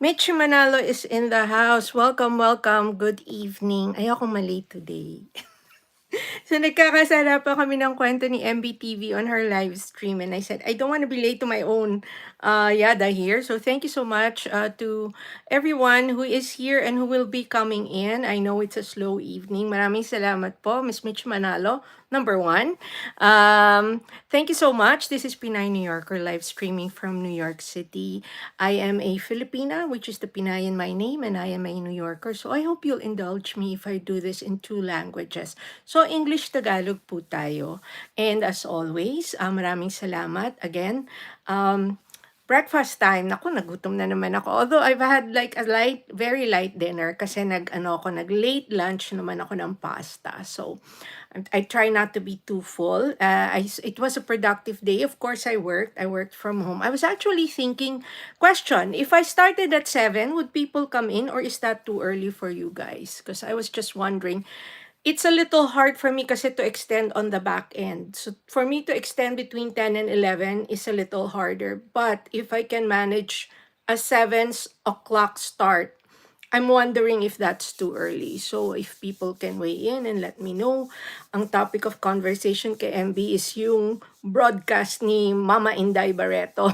Mitch Manalo is in the house. Welcome, welcome. Good evening. Ayokong malate today. So nagkakasala pa kami ng kwento ni MBTV on her live stream, and I said, I don't want to be late to my own yada here. So thank you so much to everyone who is here and who will be coming in. I know it's a slow evening. Maraming salamat po, Miss Mitch Manalo, number one. Thank you so much. This is Pinay New Yorker live streaming from New York City. I am a Filipina, which is the Pinay in my name, and I am a New Yorker. So I hope you'll indulge me if I do this in 2 languages. So English, Tagalog po tayo. And as always, maraming salamat again. Breakfast time, naku, nagutom na naman ako. Although I've had like a very light dinner kasi nag-late lunch naman ako ng pasta. So I try not to be too full. It was a productive day. Of course, I worked from home. I was actually thinking, question, if I started at 7, would people come in, or is that too early for you guys? Because I was just wondering. It's a little hard for me kasi to extend on the back end. So for me to extend between 10 and 11 is a little harder. But if I can manage a 7 o'clock start, I'm wondering if that's too early. So if people can weigh in and let me know. Ang topic of conversation kay MB is yung broadcast ni Mama Inday Barreto.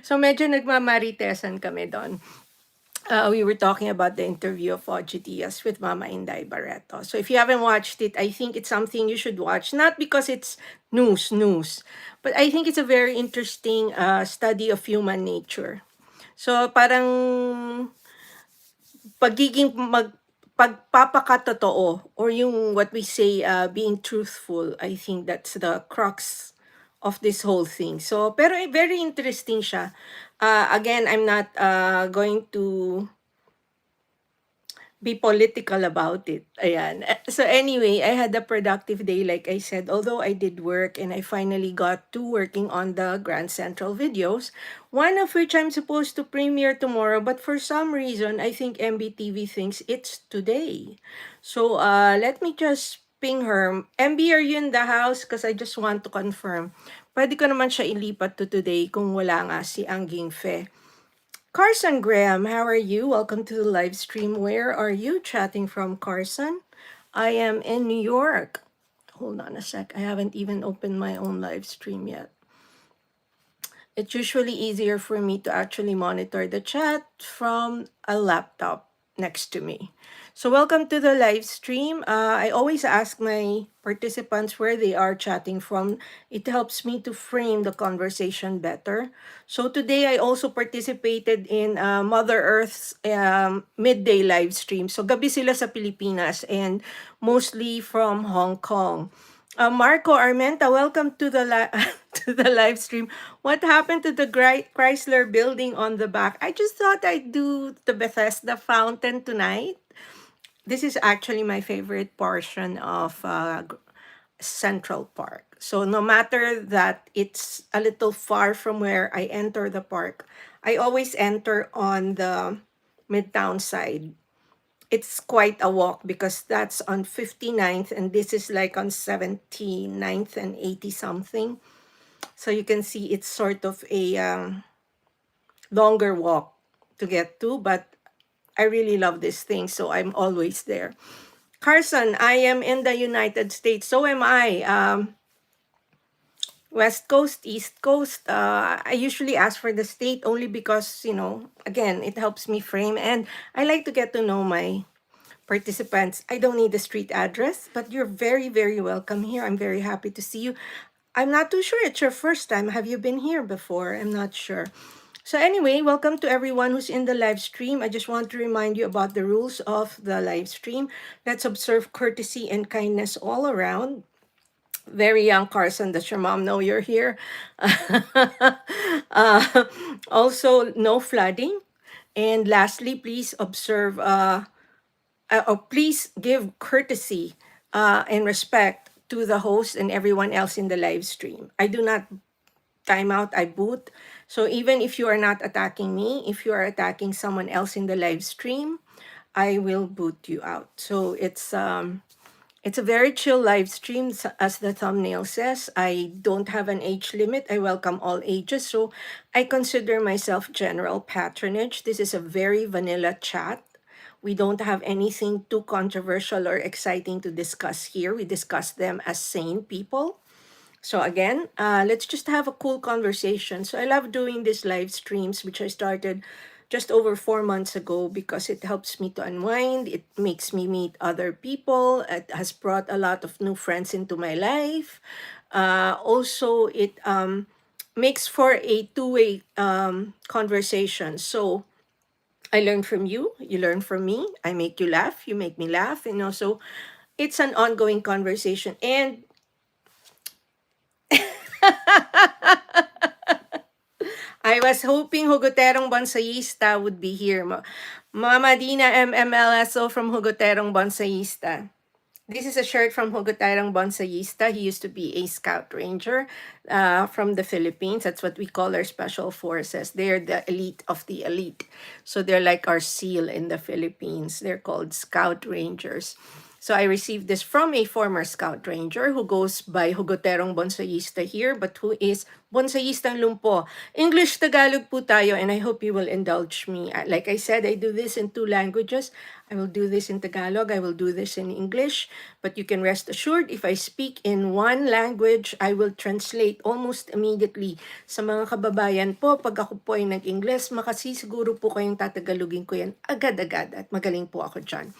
So medyo nagmamaritesan kami doon. We were talking about the interview of Ogie Diaz with Mama Inday Barreto. So if you haven't watched it, I think it's something you should watch. Not because it's news, but I think it's a very interesting study of human nature. So parang pagpapakatotoo, or yung what we say, being truthful, I think that's the crux of this whole thing. So pero very interesting siya. Again, I'm not going to be political about it. Ayan. So anyway, I had a productive day, like I said, although I did work and I finally got to working on the Grand Central videos, one of which I'm supposed to premiere tomorrow, but for some reason, I think MBTV thinks it's today. So let me just ping her. MB, are you in the house? Because I just want to confirm. Pwede ko naman siya ilipat to today kung wala nga si AnnggingFe. Carson Graham, how are you? Welcome to the live stream. Where are you chatting from, Carson? I am in New York. Hold on a sec. I haven't even opened my own live stream yet. It's usually easier for me to actually monitor the chat from a laptop next to me. So welcome to the live stream. I always ask my participants where they are chatting from. It helps me to frame the conversation better. So today I also participated in Mother Earth's midday live stream. So gabi sila sa Pilipinas and mostly from Hong Kong. Marco Armenta, welcome to the to the live stream. What happened to the Chrysler building on the back? I just thought I'd do the Bethesda fountain tonight. This is actually my favorite portion of Central Park. So no matter that it's a little far from where I enter the park, I always enter on the Midtown side. It's quite a walk because that's on 59th and this is like on 79th and 80 something. So you can see it's sort of a longer walk to get to, but I really love this thing, so I'm always there. Carson, I am in the United States. So am I. West Coast, East Coast. I usually ask for the state only because, again, it helps me frame. And I like to get to know my participants. I don't need the street address, but you're very, very welcome here. I'm very happy to see you. I'm not too sure it's your first time. Have you been here before? I'm not sure. So anyway, welcome to everyone who's in the live stream. I just want to remind you about the rules of the live stream. Let's observe courtesy and kindness all around. Very young Carson, does your mom know you're here? Also, no flooding. And lastly, please observe, please give courtesy and respect to the host and everyone else in the live stream. I do not time out, I boot. So even if you are not attacking me, if you are attacking someone else in the live stream, I will boot you out. So it's It's a very chill live stream, as the thumbnail says. I don't have an age limit. I welcome all ages. So I consider myself general patronage. This is a very vanilla chat. We don't have anything too controversial or exciting to discuss here. We discuss them as sane people. So again, let's just have a cool conversation. So I love doing these live streams, which I started just over 4 months ago because it helps me to unwind. It makes me meet other people. It has brought a lot of new friends into my life. Also, it makes for a two-way conversation. So I learn from you, you learn from me. I make you laugh, you make me laugh. And also, it's an ongoing conversation. And I was hoping Hugoterong Bonsayista would be here. Mama Dina MMLSO from Hugoterong Bonsayista. This is a shirt from Hugoterong Bonsayista. He used to be a scout ranger from the Philippines. That's what we call our special forces. They're the elite of the elite. So they're like our SEAL in the Philippines. They're called scout rangers. So I received this from a former scout ranger who goes by Hugoterong Bonsayista here, but who is Bonsayistang Lumpo. English Tagalog po tayo, and I hope you will indulge me. Like I said, I do this in 2 languages. I will do this in Tagalog, I will do this in English, but you can rest assured if I speak in one language, I will translate almost immediately. Sa mga kababayan po, pag ako po ay nag-Ingles, makasisiguro po kayong tatagalogin ko yan agad-agad at magaling po ako dyan.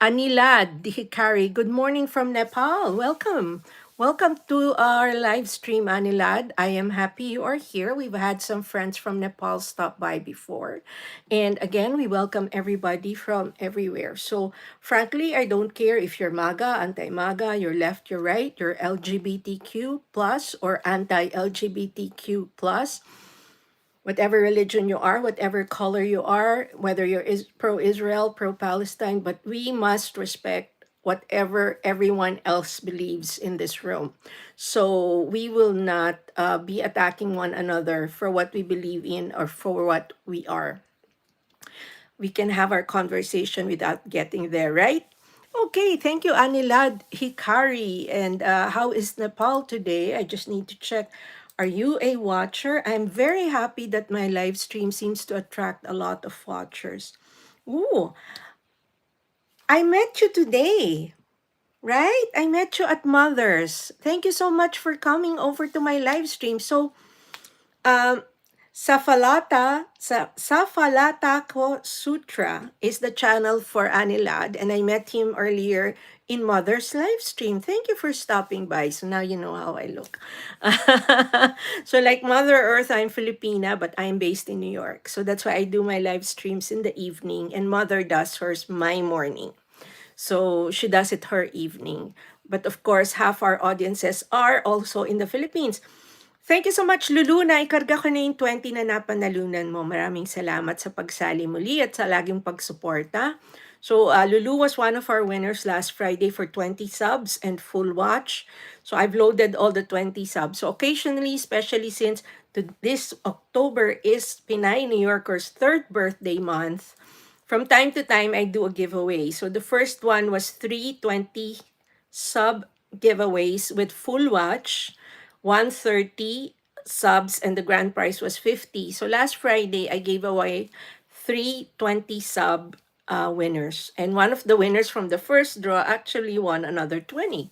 Anilad Dihikari, good morning from Nepal. Welcome. Welcome to our live stream, Anilad. I am happy you are here. We've had some friends from Nepal stop by before. And again, we welcome everybody from everywhere. So frankly, I don't care if you're MAGA, anti-MAGA, you're left, you're right, you're LGBTQ plus or anti-LGBTQ plus. Whatever religion you are, whatever color you are, whether you're pro-Israel, pro-Palestine, but we must respect whatever everyone else believes in this room. So we will not be attacking one another for what we believe in or for what we are. We can have our conversation without getting there, right? Okay, thank you, Anilad Hikari. And how is Nepal today? I just need to check. Are you a watcher? I'm very happy that my live stream seems to attract a lot of watchers. Ooh, I met you today, right? I met you at Mother's. Thank you so much for coming over to my live stream. So, um, Safalata Ko Sutra is the channel for Anilad, and I met him earlier in Mother's live stream. Thank you for stopping by. So now you know how I look. So like Mother Earth, I'm Filipina, but I'm based in New York. So that's why I do my live streams in the evening, and Mother does hers my morning. So she does it her evening. But of course, half our audiences are also in the Philippines. Thank you so much, Lulu. Naikarga ko na yung 20 na napanalunan mo. Maraming salamat sa pagsali muli at sa laging pagsuporta. So, Lulu was one of our winners last Friday for 20 subs and full watch. So, I've loaded all the 20 subs. So, occasionally, especially since this October is Pinay New Yorker's 3rd birthday month, from time to time, I do a giveaway. So, the first one was 320 sub giveaways with full watch. 130 subs, and the grand prize was 50. So last Friday, I gave away 320 sub winners. And one of the winners from the first draw actually won another 20.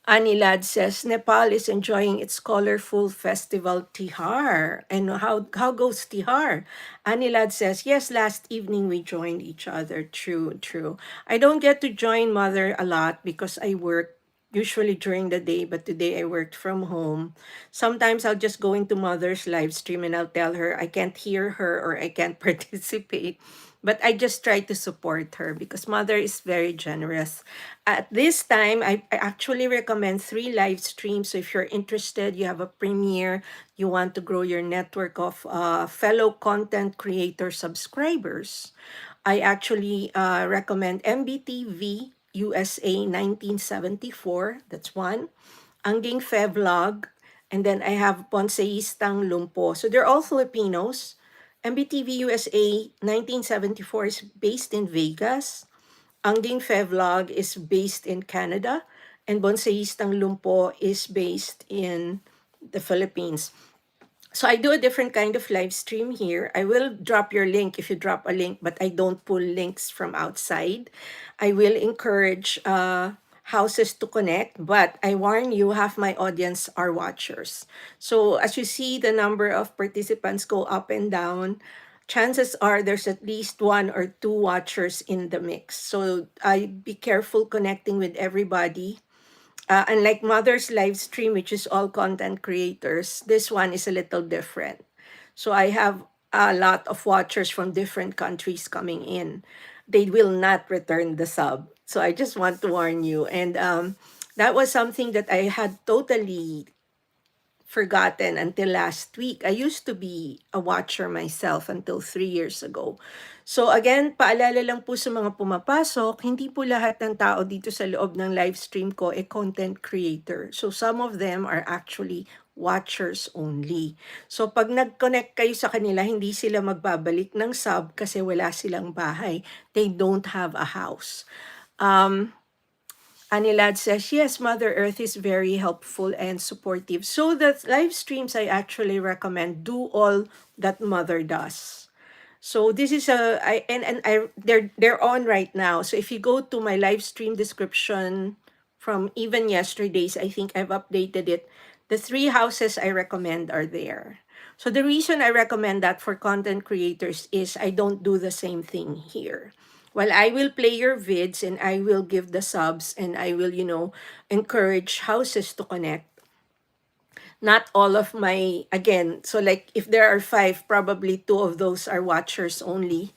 Anilad says, Nepal is enjoying its colorful festival Tihar. And how goes Tihar? Anilad says, yes, last evening we joined each other. True, true. I don't get to join Mother a lot because I work usually during the day, but today I worked from home. Sometimes I'll just go into Mother's live stream and I'll tell her I can't hear her or I can't participate. But I just try to support her because Mother is very generous. At this time, I actually recommend 3 live streams. So if you're interested, you have a premiere, you want to grow your network of fellow content creator subscribers, I actually recommend MBTV USA 1974. That's one. AnnggingFe vlog. And then I have Bonsayistang Lumpo. So they're all Filipinos. MBTV USA 1974 is based in Vegas. AnnggingFe Vlog is based in Canada, and Bonsayistang Lumpo is based in the Philippines. So I do a different kind of live stream here. I will drop your link if you drop a link, but I don't pull links from outside. I will encourage houses to connect, but I warn you, half my audience are watchers. So as you see the number of participants go up and down, chances are there's at least one or two watchers in the mix. So I be careful connecting with everybody. Unlike Mother's live stream, which is all content creators, this one is a little different. So I have a lot of watchers from different countries coming in. They will not return the sub. So I just want to warn you. And that was something that I had totally forgotten until last week. I used to be a watcher myself until 3 years ago. So again, paalala lang po sa mga pumapasok, hindi po lahat ng tao dito sa loob ng live stream ko content creator. So some of them are actually watchers only. So pag nag-connect kayo sa kanila, hindi sila magbabalik ng sub kasi wala silang bahay. They don't have a house. Anilad says, yes, Mother Earth is very helpful and supportive. So the live streams I actually recommend, do all that Mother does. So this is they're on right now. So if you go to my live stream description from even yesterday's, I think I've updated it. The 3 houses I recommend are there. So the reason I recommend that for content creators is I don't do the same thing here. Well, I will play your vids and I will give the subs and I will, encourage houses to connect. Not all of my, again, so like if there are 5, probably 2 of those are watchers only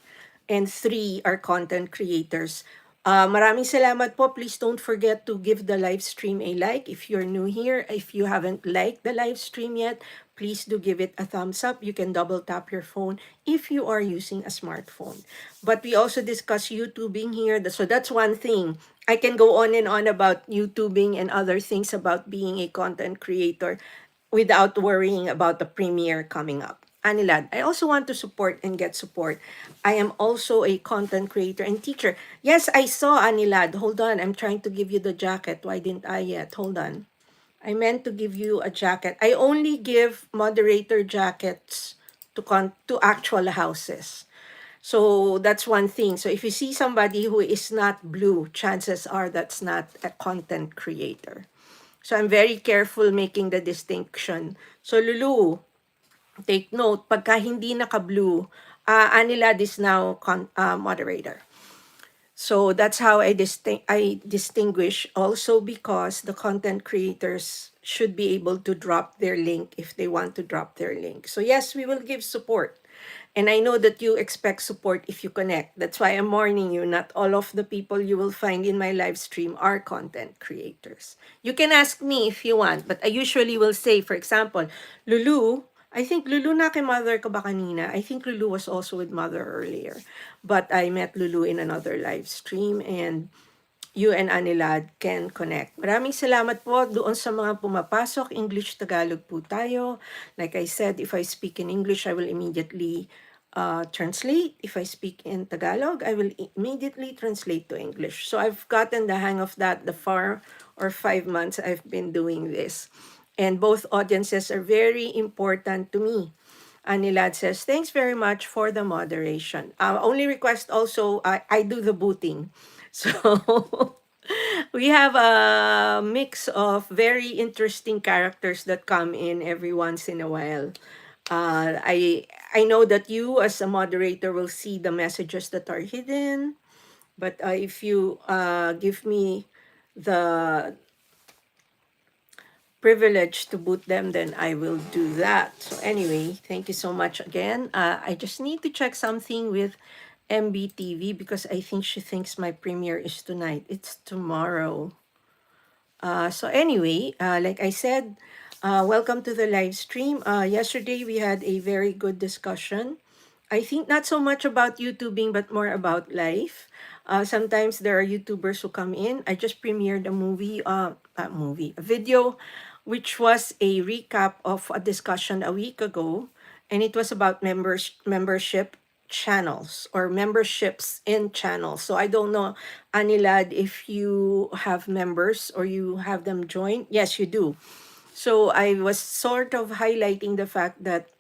and 3 are content creators. Maraming salamat po. Please don't forget to give the live stream a like. If you're new here, if you haven't liked the live stream yet, please do give it a thumbs up. You can double tap your phone if you are using a smartphone. But we also discuss YouTubing here. So that's one thing. I can go on and on about YouTubing and other things about being a content creator without worrying about the premiere coming up. Anilad, I also want to support and get support. I am also a content creator and teacher. Yes, I saw Anilad. Hold on, I'm trying to give you the jacket. Why didn't I yet? Hold on. I meant to give you a jacket. I only give moderator jackets to actual houses. So that's one thing. So if you see somebody who is not blue, chances are that's not a content creator. So I'm very careful making the distinction. So Lulu, take note, pagka hindi naka-blue, Anilad is now moderator. So that's how I distinguish, also because the content creators should be able to drop their link if they want to drop their link. So yes, we will give support. And I know that you expect support if you connect. That's why I'm warning you, not all of the people you will find in my live stream are content creators. You can ask me if you want, but I usually will say, for example, Lulu, I think Lulu na kay Mother ka ba kanina? I think Lulu was also with Mother earlier. But I met Lulu in another live stream and you and Anilad can connect. Maraming salamat po doon sa mga pumapasok. English, Tagalog po tayo. Like I said, if I speak in English, I will immediately translate. If I speak in Tagalog, I will immediately translate to English. So I've gotten the hang of that the 4 or 5 months I've been doing this. And both audiences are very important to me. Anilad says, thanks very much for the moderation. Only request also, I do the booting. So we have a mix of very interesting characters that come in every once in a while. I know that you as a moderator will see the messages that are hidden, but if you give me the privilege to boot them, then I will do that. So anyway, thank you so much again. I just need to check something with MBTV because I think she thinks my premiere is tonight. It's tomorrow. So anyway, like I said, welcome to the live stream. Yesterday we had a very good discussion. I think not so much about YouTubing, but more about life. Sometimes there are YouTubers who come in. I just premiered a video, which was a recap of a discussion a week ago, and it was about membership channels or memberships in channels. So I don't know, Anilad, if you have members or you have them join. Yes, you do. So I was sort of highlighting the fact that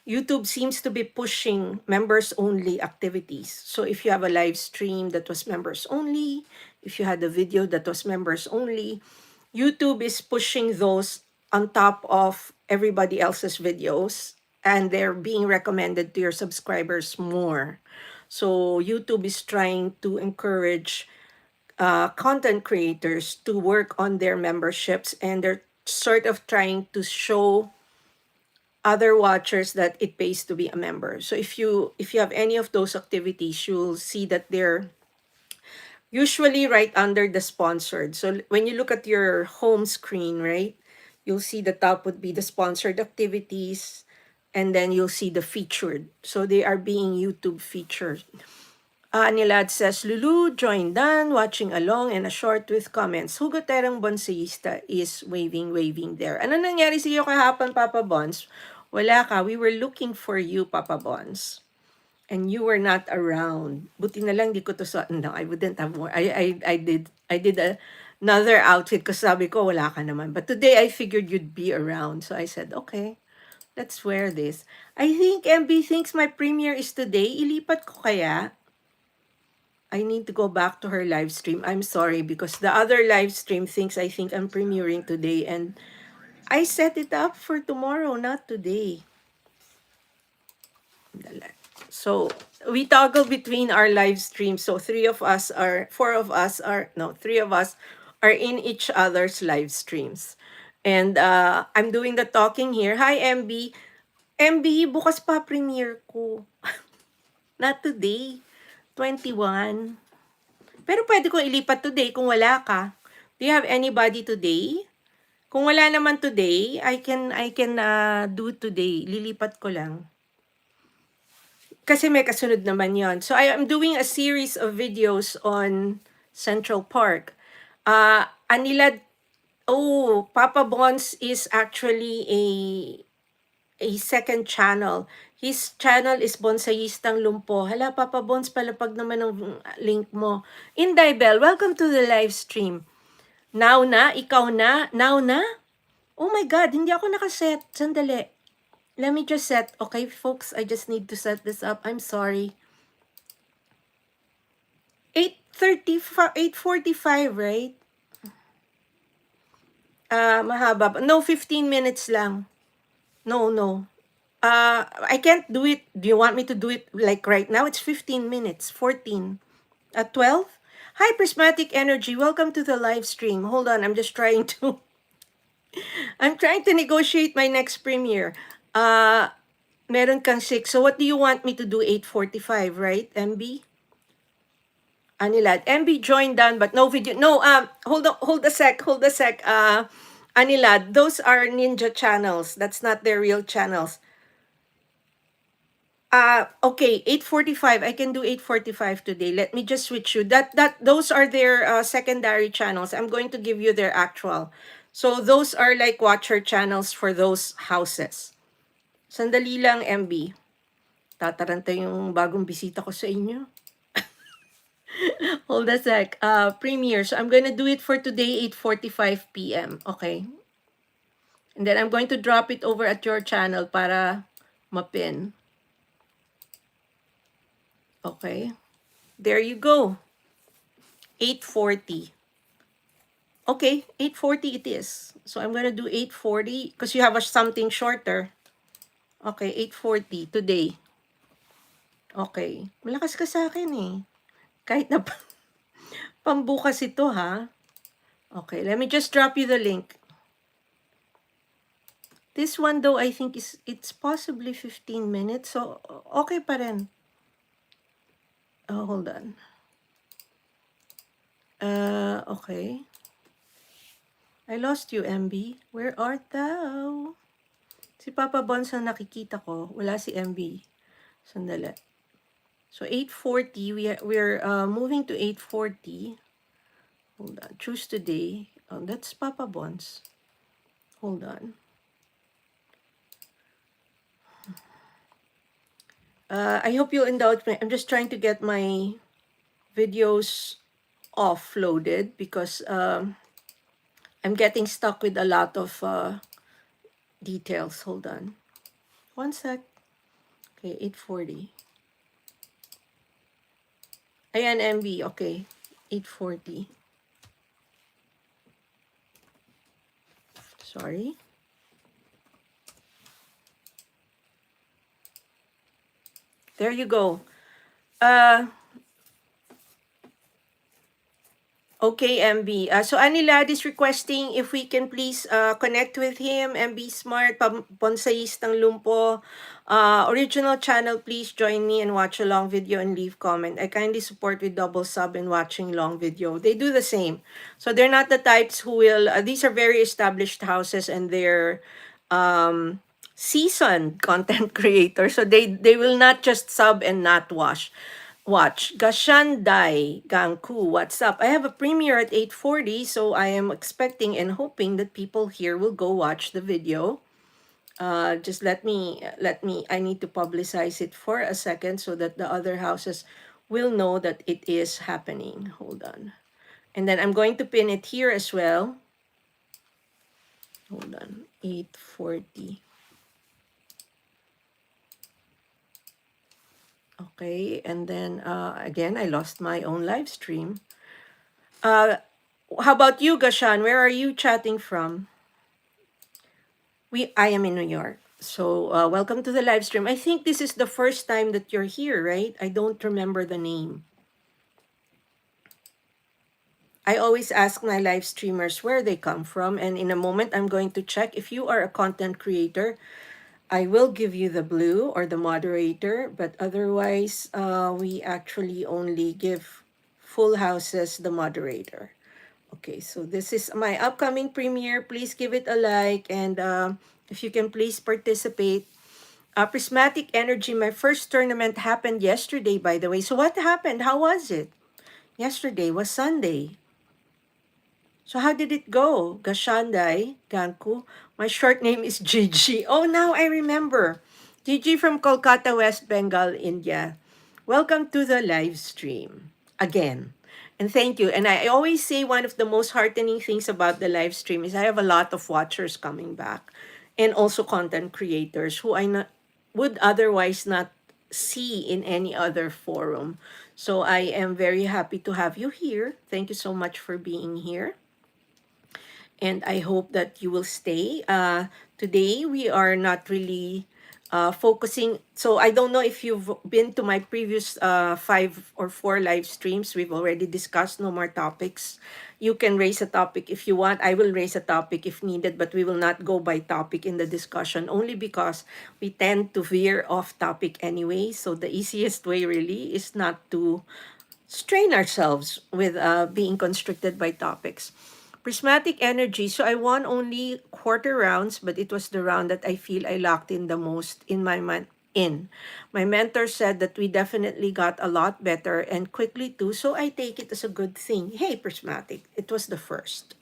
YouTube seems to be pushing members-only activities. So if you have a live stream that was members only, if you had a video that was members only, YouTube is pushing those on top of everybody else's videos, and they're being recommended to your subscribers more. So YouTube is trying to encourage content creators to work on their memberships, and they're sort of trying to show other watchers that it pays to be a member. So if you have any of those activities, you'll see that they're usually right under the sponsored. So when you look at your home screen, right, you'll see the top would be the sponsored activities, and then you'll see the featured. So they are being YouTube featured. Anilad says, Lulu, join Dan, watching along, and a short with comments. Hugoterang Bonsayista is waving there. Ano nangyari sa iyo kahapon, Papa Bons? Wala ka. We were looking for you, Papa Bons. And you were not around. Buti na lang di ko to sa... No, I wouldn't have more. I did another outfit kasi sabi ko, wala ka naman. But today, I figured you'd be around. So I said, okay, let's wear this. I think MB thinks my premiere is today. Ilipat ko kaya? I need to go back to her live stream. I'm sorry because the other live stream thinks I think I'm premiering today, and I set it up for tomorrow, not today. So we toggle between our live streams. So three of us are in each other's live streams. And I'm doing the talking here. Hi, MB. MB, bukas pa premiere ko. Not today. 21. Pero pwede ko ilipat today kung wala ka. Do you have anybody today? Kung wala naman today, I can do today. Lilipat ko lang. Kasi may kasunod naman yon. So I am doing a series of videos on Central Park. Anilad, Papa Bons is actually a second channel. His channel is Bonsayistang Lumpo. Hala, Papa Bons, palapag naman ang link mo. Inday Bell, welcome to the live stream. Now na? Ikaw na? Now na? Oh my God, hindi ako nakaset. Sandali. Let me just set. Okay, folks, I just need to set this up. I'm sorry. 8:45, right? Mahaba. No, 15 minutes lang. No. I can't do it. Do you want me to do it like right now? It's 15 minutes. 14. 12? Hi, Prismatic Energy. Welcome to the live stream. Hold on. I'm just trying to... I'm trying to negotiate my next premiere. Meron kang 6. So what do you want me to do? 8:45, right, MB? Anilad. MB joined Dan, but no video. No, hold a sec. Anilad, those are ninja channels. That's not their real channels. Okay, 8:45. I can do 8:45 today. Let me just switch you. Those are their secondary channels. I'm going to give you their actual. So those are like watcher channels for those houses. Sandali lang, MB. Tataranta yung bagong bisita ko sa inyo. Hold a sec. Premiere. So I'm gonna do it for today, 8:45 p.m. Okay. And then I'm going to drop it over at your channel para mapin. Okay. There you go. 8:40. Okay, 8:40 it is. So I'm gonna do 8:40 because you have something shorter. Okay, 8:40 today. Okay. Malakas ka sa akin eh. Kahit na pambukas ito ha. Okay, let me just drop you the link. This one though, I think it's possibly 15 minutes. So, okay pa rin. Oh, hold on. Okay. I lost you, MB. Where art thou? Si Papa Bons ang nakikita ko. Wala si MB. Sandali. So, 8:40. We're moving to 8:40. Hold on. Choose today. Oh, that's Papa Bons. Hold on. I hope you'll indulge me. I'm just trying to get my videos offloaded because I'm getting stuck with a lot of details. Hold on. One sec. Okay, 8:40. Ayan, MB. Okay, 8:40. Sorry. There you go. Uh, Okay, MB. So Anilad is requesting if we can please connect with him. MB Smart, Bonsayistang Lumpo. Original channel, please join me and watch a long video and leave comment. I kindly support with double sub and watching long video. They do the same. So they're not the types who will, these are very established houses and they're seasoned content creators. So they will not just sub and not watch. Gashandai Gangku, what's up? I have a premiere at 8:40, so I am expecting and hoping that people here will go watch the video. Just I need to publicize it for a second so that the other houses will know that it is happening. Hold on. And then I'm going to pin it here as well. Hold on, 8:40. Okay, and then again, I lost my own live stream. How about you, Gashan? Where are you chatting from? I am in New York. So welcome to the live stream. I think this is the first time that you're here, right? I don't remember the name. I always ask my live streamers where they come from, and in a moment I'm going to check. If you are a content creator, I will give you the blue or the moderator, but otherwise we actually only give full houses the moderator. Okay, so this is my upcoming premiere. Please give it a like, and if you can please participate. Prismatic Energy, my first tournament happened yesterday, by the way. So what happened? How was it? Yesterday was Sunday. So how did it go? Gashandai, Ganku. My short name is Gigi. Oh, now I remember. Gigi from Kolkata, West Bengal, India. Welcome to the live stream again. And thank you. And I always say one of the most heartening things about the live stream is I have a lot of watchers coming back and also content creators who would otherwise not see in any other forum. So I am very happy to have you here. Thank you so much for being here, and I hope that you will stay. Today, we are not really focusing. So I don't know if you've been to my previous 5 or 4 live streams. We've already discussed no more topics. You can raise a topic if you want. I will raise a topic if needed, but we will not go by topic in the discussion, only because we tend to veer off topic anyway. So the easiest way really is not to strain ourselves with being constricted by topics. Prismatic energy. So I won only quarter rounds, but it was the round that I feel I locked in the most in my My mentor said that we definitely got a lot better and quickly too, so I take it as a good thing. Hey, Prismatic, it was the first.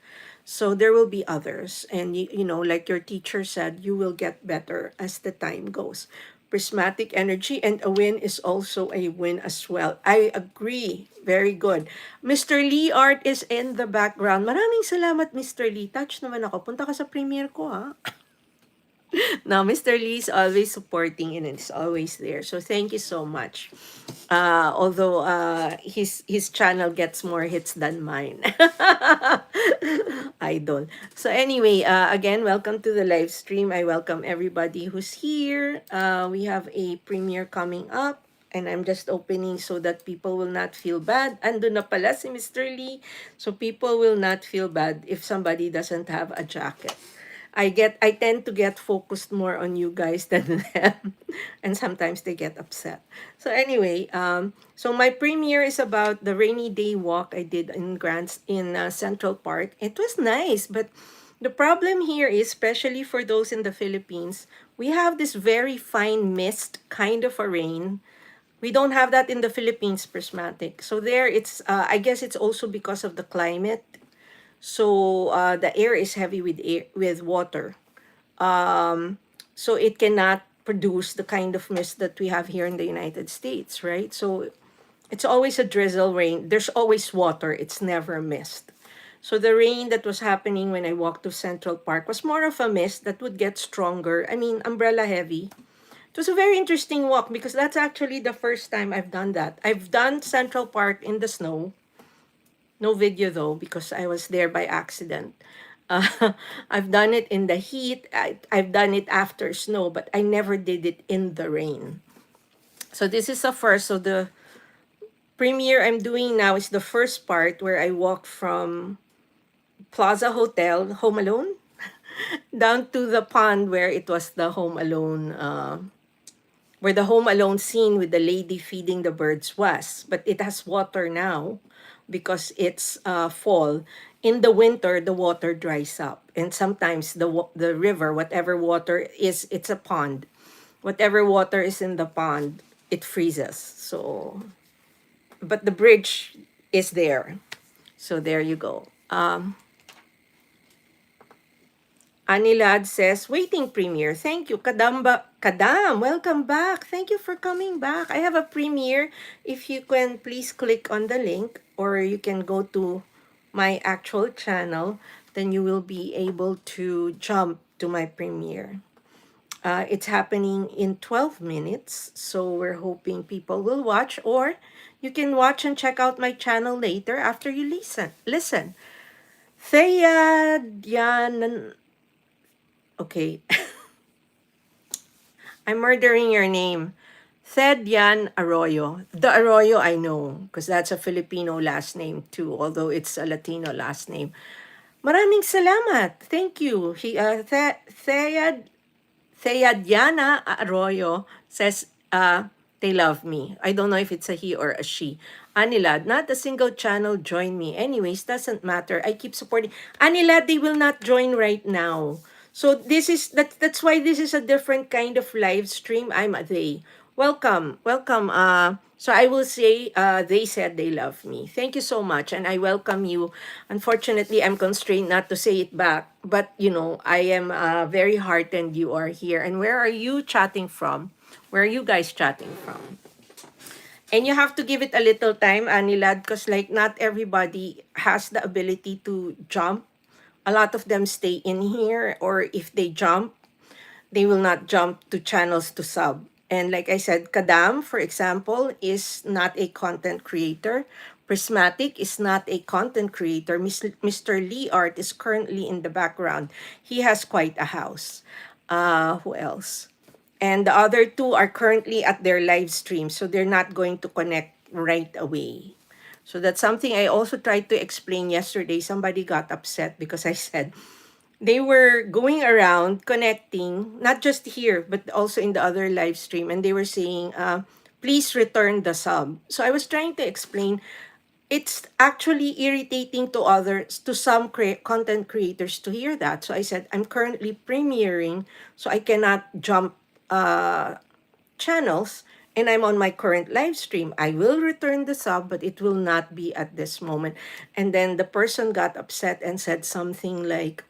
So there will be others. And, like your teacher said, you will get better as the time goes. Prismatic energy, and a win is also a win as well. I agree. Very good. Mr. Lee Art is in the background. Maraming salamat, Mr. Lee. Touch naman ako. Punta ka sa premiere ko, ha? Now, Mr. Lee is always supporting and is always there. So thank you so much. Although his channel gets more hits than mine. Idol. So anyway, again, welcome to the live stream. I welcome everybody who's here. We have a premiere coming up. And I'm just opening so that people will not feel bad. Ando na pala si Mr. Lee. So people will not feel bad if somebody doesn't have a jacket. I tend to get focused more on you guys than them, and sometimes they get upset. So anyway, so my premiere is about the rainy day walk I did in Central Park. It was nice, but the problem here is, especially for those in the Philippines, we have this very fine mist, kind of a rain. We don't have that in the Philippines, Prismatic. So there, it's I guess it's also because of the climate. So the air is heavy with water. So it cannot produce the kind of mist that we have here in the United States, right? So it's always a drizzle rain. There's always water. It's never mist. So the rain that was happening when I walked to Central Park was more of a mist that would get stronger. I mean, umbrella heavy. It was a very interesting walk because that's actually the first time I've done that. I've done Central Park in the snow. No video though because I was there by accident. I've done it in the heat. I've done it after snow, but I never did it in the rain. So this is the first. So the premiere I'm doing now is the first part where I walk from Plaza Hotel, Home Alone, down to the pond where it was the Home Alone, where the Home Alone scene with the lady feeding the birds was. But it has water now because it's fall. In the winter, the water dries up. And sometimes the river, whatever water is, it's a pond. Whatever water is in the pond, it freezes. So, but the bridge is there. So there you go. Anilad says, waiting premiere. Thank you. Kadam, welcome back. Thank you for coming back. I have a premiere. If you can please click on the link or you can go to my actual channel, then you will be able to jump to my premiere. It's happening in 12 minutes. So we're hoping people will watch, or you can watch and check out my channel later after you listen. Thea Dian. Okay. I'm murdering your name. Thedian Arroyo. The Arroyo I know, because that's a Filipino last name too, although it's a Latino last name. Maraming salamat. Thank you. Theyadiana Arroyo says, they love me. I don't know if it's a he or a she. Anilad, not a single channel join me. Anyways, doesn't matter. I keep supporting. Anilad, they will not join right now. So that's why this is a different kind of live stream. I'm a they. Welcome, welcome. So I will say, they said they love me. Thank you so much, and I welcome you. Unfortunately, I'm constrained not to say it back, but you know, I am very heartened you are here. And where are you chatting from? Where are you guys chatting from? And you have to give it a little time, Anilad, because like not everybody has the ability to jump. A lot of them stay in here, or if they jump, they will not jump to channels to sub. And like I said, Kadam, for example, is not a content creator. Prismatic is not a content creator. Mr. Lee Art is currently in the background. He has quite a house. Who else? And the other two are currently at their live stream, so they're not going to connect right away. So that's something I also tried to explain yesterday. Somebody got upset because I said they were going around connecting, not just here, but also in the other live stream. And they were saying, please return the sub. So I was trying to explain, it's actually irritating to others, to some content creators to hear that. So I said, I'm currently premiering, so I cannot jump channels, and I'm on my current live stream. I will return the sub, but it will not be at this moment. And then the person got upset and said something like,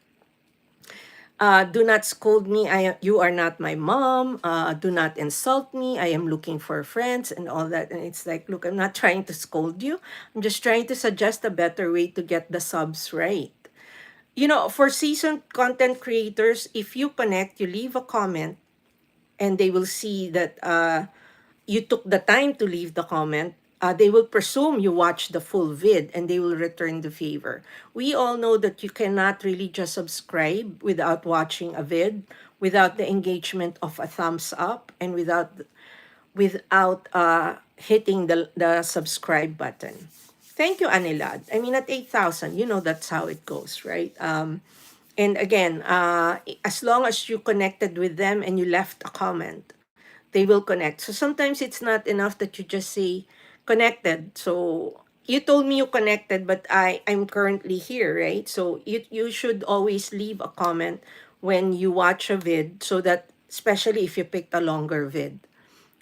do not scold me. You are not my mom. Do not insult me. I am looking for friends and all that. And it's like, look, I'm not trying to scold you. I'm just trying to suggest a better way to get the subs right. You know, for seasoned content creators, if you connect, you leave a comment, and they will see that you took the time to leave the comment, they will presume you watched the full vid and they will return the favor. We all know that you cannot really just subscribe without watching a vid, without the engagement of a thumbs up, and without hitting the subscribe button. Thank you, Anilad. I mean, at 8,000, you know that's how it goes, right? And again, as long as you connected with them and you left a comment, they will connect. So sometimes it's not enough that you just say connected. So you told me you connected, but I'm currently here, right? So you should always leave a comment when you watch a vid, so that, especially if you picked a longer vid,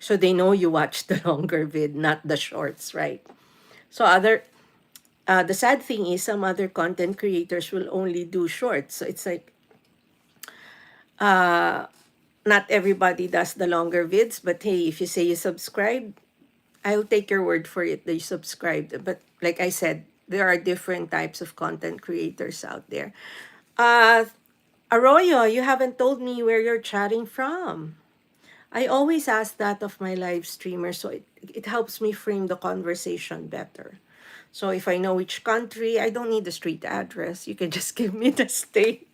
so they know you watched the longer vid, not the shorts, right? So the sad thing is some other content creators will only do shorts. So it's like, not everybody does the longer vids, but hey, if you say you subscribe, I'll take your word for it that you subscribed. But like I said, there are different types of content creators out there. Uh, Arroyo, you haven't told me where you're chatting from. I always ask that of my live streamers, so it helps me frame the conversation better. So if I know which country, I don't need the street address. You can just give me the state.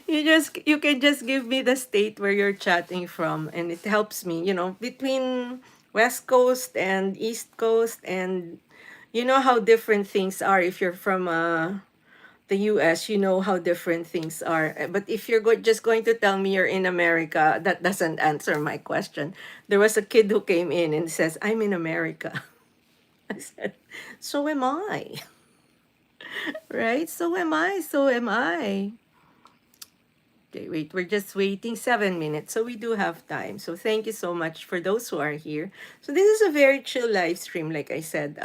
You can just give me the state where you're chatting from, and it helps me, between West Coast and East Coast, and you know how different things are if you're from the US, you know how different things are. But if you're just going to tell me you're in America, that doesn't answer my question. There was a kid who came in and says, "I'm in America." I said, "So am I." Right? So am I. So am I. Okay, wait, we're just waiting 7 minutes, so we do have time. So thank you so much for those who are here. So this is a very chill live stream, like I said.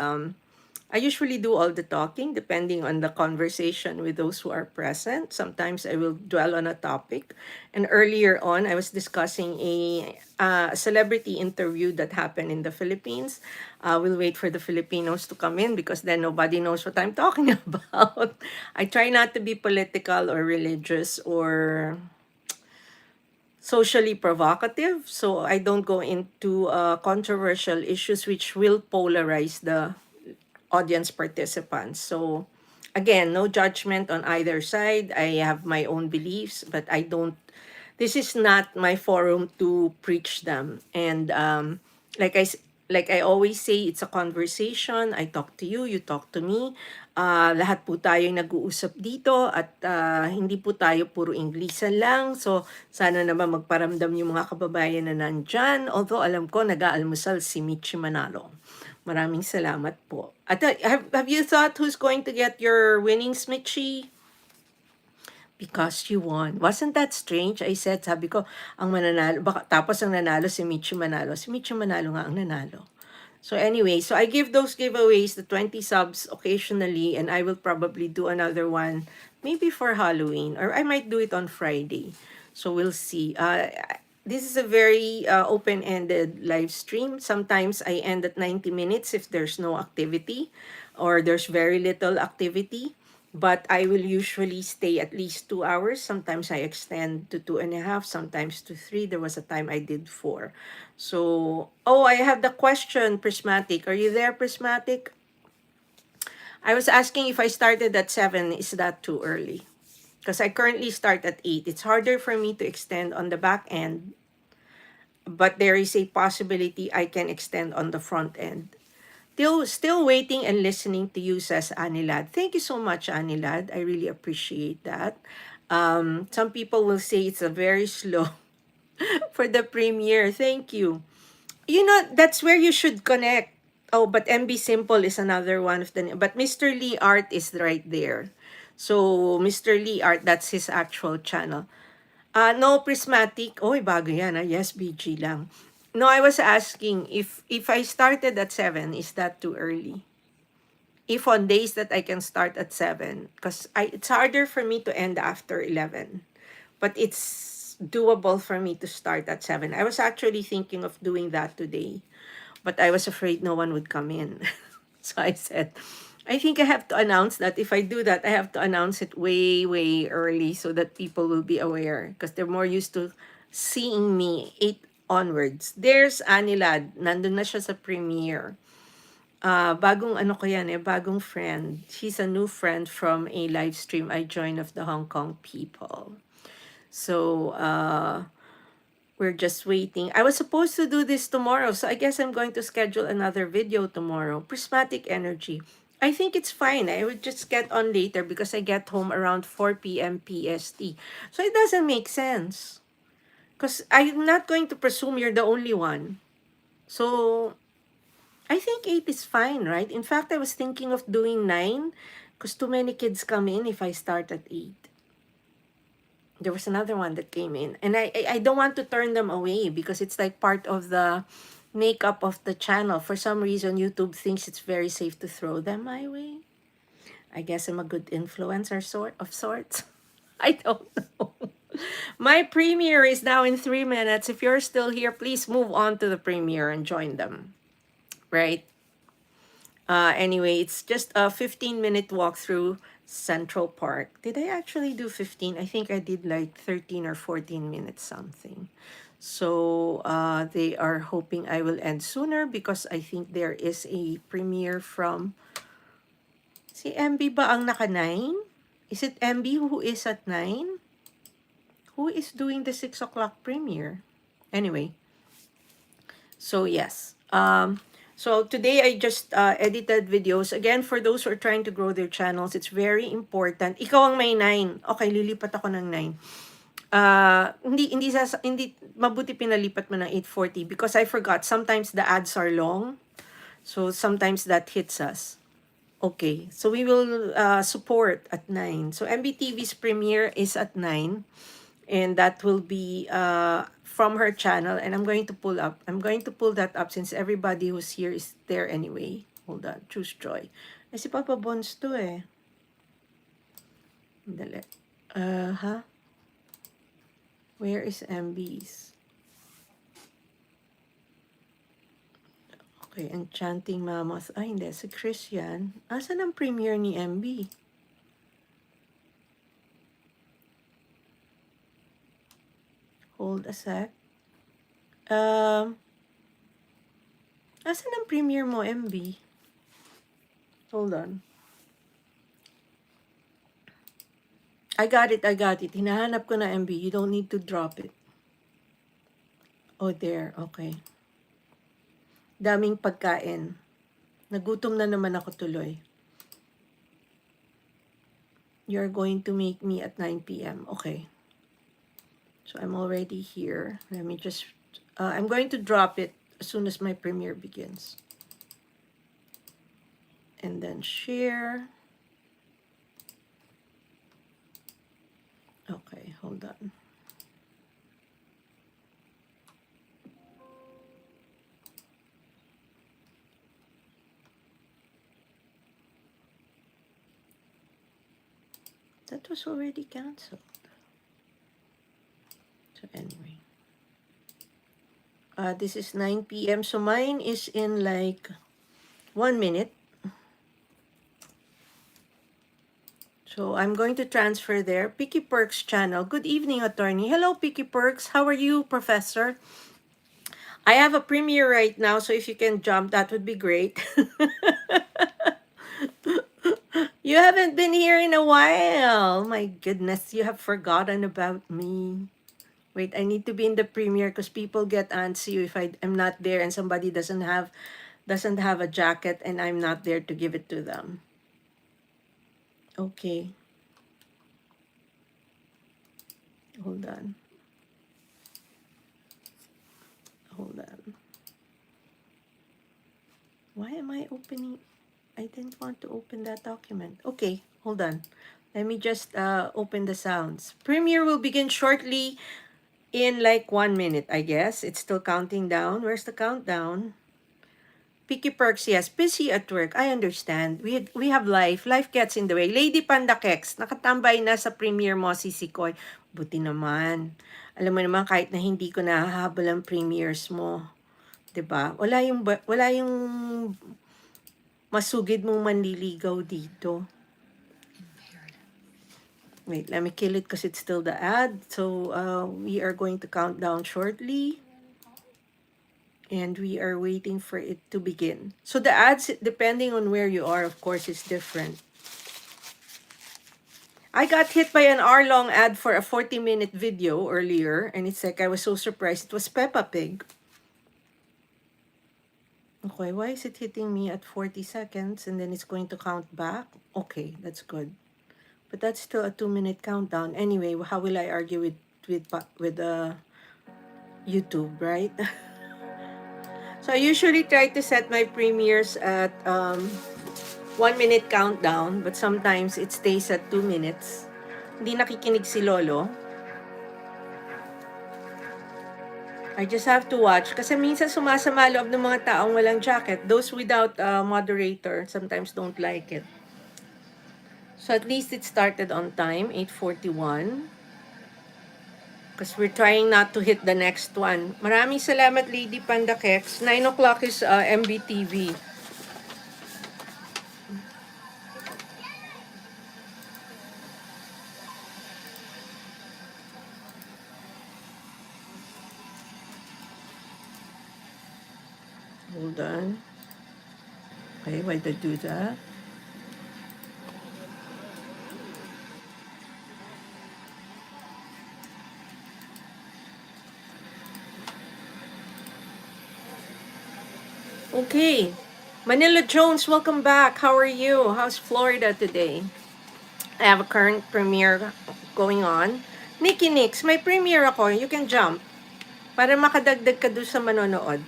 I usually do all the talking depending on the conversation with those who are present. Sometimes I will dwell on a topic. And earlier on, I was discussing a celebrity interview that happened in the Philippines. We'll wait for the Filipinos to come in because then nobody knows what I'm talking about. I try not to be political or religious or socially provocative, so I don't go into controversial issues which will polarize the audience participants. So again, no judgment on either side. I have my own beliefs, but I don't, this is not my forum to preach them. And like like I always say, it's a conversation. I talk to you, you talk to me. Lahat po tayo nag-uusap dito at hindi po tayo puro Inglesan lang. So sana naman magparamdam yung mga kababayan na nandyan. Although alam ko nag-aalmusal si Michi Manalo. Maraming salamat po. At have you thought who's going to get your winnings, Michi? Because you won. Wasn't that strange? I said, sabi ko, ang mananalo, baka, tapos ang nanalo si Michi Manalo. Si Michi Manalo nga ang nanalo. So anyway, so I give those giveaways, the 20 subs occasionally, and I will probably do another one maybe for Halloween, or I might do it on Friday. So we'll see. This is a very open-ended live stream. Sometimes I end at 90 minutes if there's no activity or there's very little activity. But I will usually stay at least 2 hours. Sometimes I extend to 2.5, sometimes to 3. There was a time I did 4. So, oh, I have the question, Prismatic. Are you there, Prismatic? I was asking if I started at 7, is that too early? Because I currently start at 8. It's harder for me to extend on the back end, but there is a possibility I can extend on the front end. Still waiting and listening to you, says Anilad. Thank you so much, Anilad. I really appreciate that. Some people will say it's a very slow for the premiere. Thank you. You know, that's where you should connect. Oh, but MB Simple is another one of the... But Mr. Lee Art is right there. So, Mr. Lee Art, that's his actual channel. No, Prismatic. Oy, bago yan. Yes, BG lang. No, I was asking if I started at 7, is that too early? If on days that I can start at 7, because it's harder for me to end after 11, but it's doable for me to start at 7. I was actually thinking of doing that today, but I was afraid no one would come in. So I said, I think I have to announce that. If I do that, I have to announce it way, way early so that people will be aware because they're more used to seeing me 8 onwards. There's Anilad. Nandun na siya sa premiere. Bagong ano ko yan bagong friend. She's a new friend from a live stream I joined of the Hong Kong people. So, we're just waiting. I was supposed to do this tomorrow, so I guess I'm going to schedule another video tomorrow. Prismatic energy. I think it's fine. I would just get on later because I get home around 4 p.m. PST. So it doesn't make sense. Because I'm not going to presume you're the only one. So I think 8 is fine, right? In fact, I was thinking of doing 9 because too many kids come in if I start at 8. There was another one that came in. And I don't want to turn them away because it's like part of the makeup of the channel. For some reason, YouTube thinks it's very safe to throw them my way. I guess I'm a good influencer of sorts. I don't know. My premiere is now in 3 minutes. If you're still here, please move on to the premiere and join them. Right? Anyway, it's just a 15-minute walk through Central Park. Did I actually do 15? I think I did like 13 or 14 minutes something. So they are hoping I will end sooner because I think there is a premiere from... Si MB ba ang naka 9? Is it MB who is at 9? Who is doing the 6 o'clock premiere? Anyway, so yes. So today I just edited videos. Again, for those who are trying to grow their channels, it's very important. Ikaw ang may 9. Okay, lilipat ako ng 9. Hindi mabuti pinalipat mo ng 8:40 because I forgot. Sometimes the ads are long. So sometimes that hits us. Okay, so we will support at 9. So MBTV's premiere is at 9. And that will be from her channel. And I'm going to pull that up since everybody who's here is there anyway. Hold on, choose joy. Eh, si Papa Bons to eh. Dali. Where is MB's? Okay, Enchanting Mamas. Ay, hindi. Si Chris yan. Asan ang premiere ni MB? Hold a sec. Asan ang premiere mo, MB? Hold on. I got it. Hinahanap ko na, MB. You don't need to drop it. Oh, there. Okay. Daming pagkain. Nagutom na naman ako tuloy. You're going to make me at 9 p.m. Okay. So I'm already here. Let me just... I'm going to drop it as soon as my premiere begins. And then share. Okay, hold on. That was already canceled. So anyway. This is 9 p.m. So mine is in like 1 minute. So I'm going to transfer there. Picky Perks channel. Good evening, attorney. Hello, Picky Perks. How are you, Professor? I have a premiere right now, so if you can jump, that would be great. You haven't been here in a while. My goodness, you have forgotten about me. Wait, I need to be in the premiere because people get antsy if I'm not there and somebody doesn't have a jacket and I'm not there to give it to them. Okay. Hold on. Why am I opening? I didn't want to open that document. Okay, hold on. Let me just open the sounds. Premiere will begin shortly in like 1 minute, I guess. It's still counting down. Where's the countdown? Picky Perks, yes. Busy at work. I understand. We have life. Life gets in the way. Lady Panda Kex, nakatambay na sa premiere mo si Sikoy. Buti naman. Alam mo naman, kahit na hindi ko nahahabol ang premieres mo. 'Di ba? Wala yung masugid mong manliligaw dito. Wait, let me kill it because it's still the ad. So we are going to count down shortly. And we are waiting for it to begin. So the ads, depending on where you are, of course, is different. I got hit by an hour-long ad for a 40-minute video earlier. And it's like, I was so surprised. It was Peppa Pig. Okay, why is it hitting me at 40 seconds and then it's going to count back? Okay, that's good. But that's still a 2-minute countdown. Anyway, how will I argue with YouTube, right? So I usually try to set my premieres at 1-minute countdown, but sometimes it stays at 2 minutes. Hindi nakikinig si Lolo. I just have to watch. Kasi minsan sumasama loob ng mga taong walang jacket. Those without moderator sometimes don't like it. So at least it started on time, 8:41. Because we're trying not to hit the next one. Maraming salamat, Lady Panda Kex. 9 o'clock is MBTV. Hold on. Okay, why did I do that? Okay. Manila Jones, welcome back. How are you? How's Florida today? I have a current premiere going on. Nikki Nix, may premiere ako. You can jump. Para makadagdag ka doon sa manonood.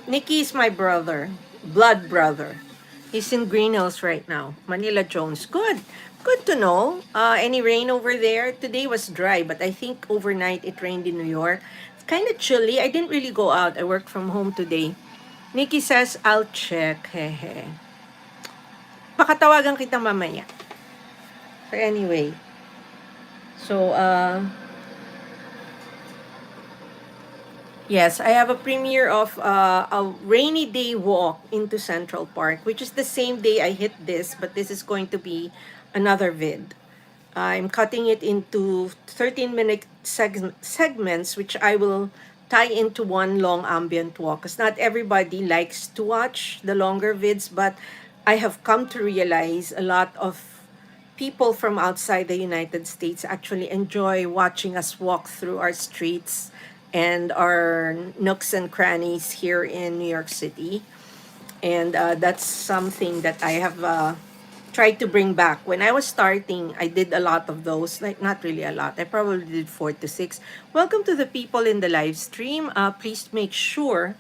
Nikki is my brother. Blood brother. He's in Green Hills right now. Manila Jones. Good. Good to know. Any rain over there? Today was dry, but I think overnight it rained in New York. It's kind of chilly. I didn't really go out. I worked from home today. Nikki says, I'll check. Hehe. Pakatawagan kita mamaya. So anyway. So, yes, I have a premiere of a rainy day walk into Central Park, which is the same day I hit this, but this is going to be another vid. I'm cutting it into 13-minute segments, which I will tie into one long ambient walk. Because not everybody likes to watch the longer vids, but I have come to realize a lot of people from outside the United States actually enjoy watching us walk through our streets and our nooks and crannies here in New York City. And that's something that I have tried to bring back. When I was starting, I did a lot of those. Like, not really a lot. I probably did 4 to 6. Welcome to the people in the live stream. Please make sure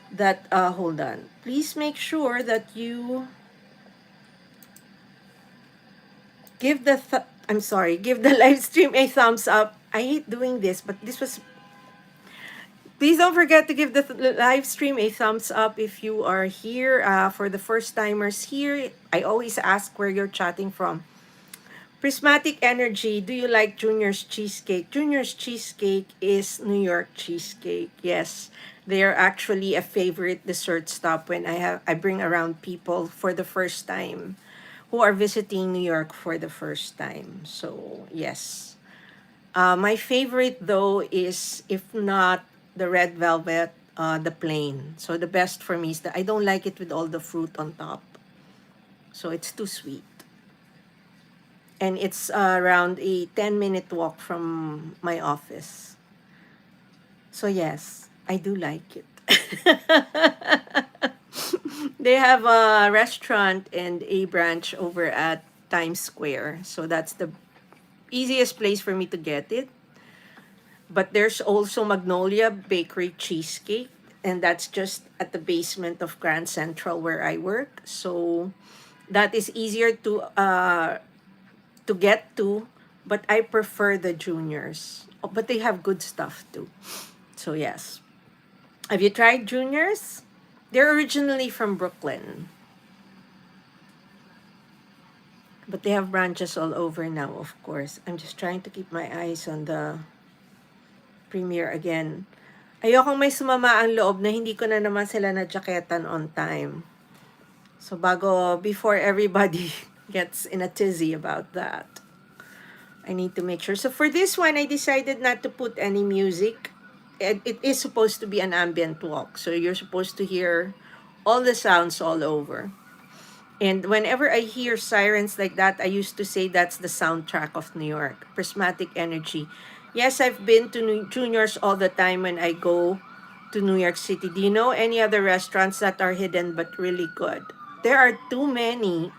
that, hold on. Please make sure that you give the, give the live stream a thumbs up. I hate doing this, but this was, please don't forget to give the live stream a thumbs up if you are here. For the first timers here, I always ask where you're chatting from. Prismatic Energy, do you like Junior's Cheesecake? Junior's Cheesecake is New York cheesecake. Yes, they are actually a favorite dessert stop when I bring around people for the first time who are visiting New York for the first time. So, yes. My favorite though is, if not the red velvet, the plain. So the best for me is that I don't like it with all the fruit on top. So it's too sweet. And it's around a 10-minute walk from my office. So yes, I do like it. They have a restaurant and a branch over at Times Square. So that's the easiest place for me to get it. But there's also Magnolia Bakery Cheesecake, and that's just at the basement of Grand Central where I work. So that is easier to get to, but I prefer the juniors. Oh, but they have good stuff too. So yes. Have you tried juniors? They're originally from Brooklyn, but they have branches all over now, of course. I'm just trying to keep my eyes on the premiere again. Ayokong may sumama ang loob na hindi ko na naman sila na jaketan on time. So before everybody gets in a tizzy about that, I need to make sure. So for this one, I decided not to put any music. It is supposed to be an ambient walk. So you're supposed to hear all the sounds all over. And whenever I hear sirens like that, I used to say that's the soundtrack of New York. Prismatic Energy. Yes, I've been to Juniors all the time when I go to New York City. Do you know any other restaurants that are hidden but really good? There are too many,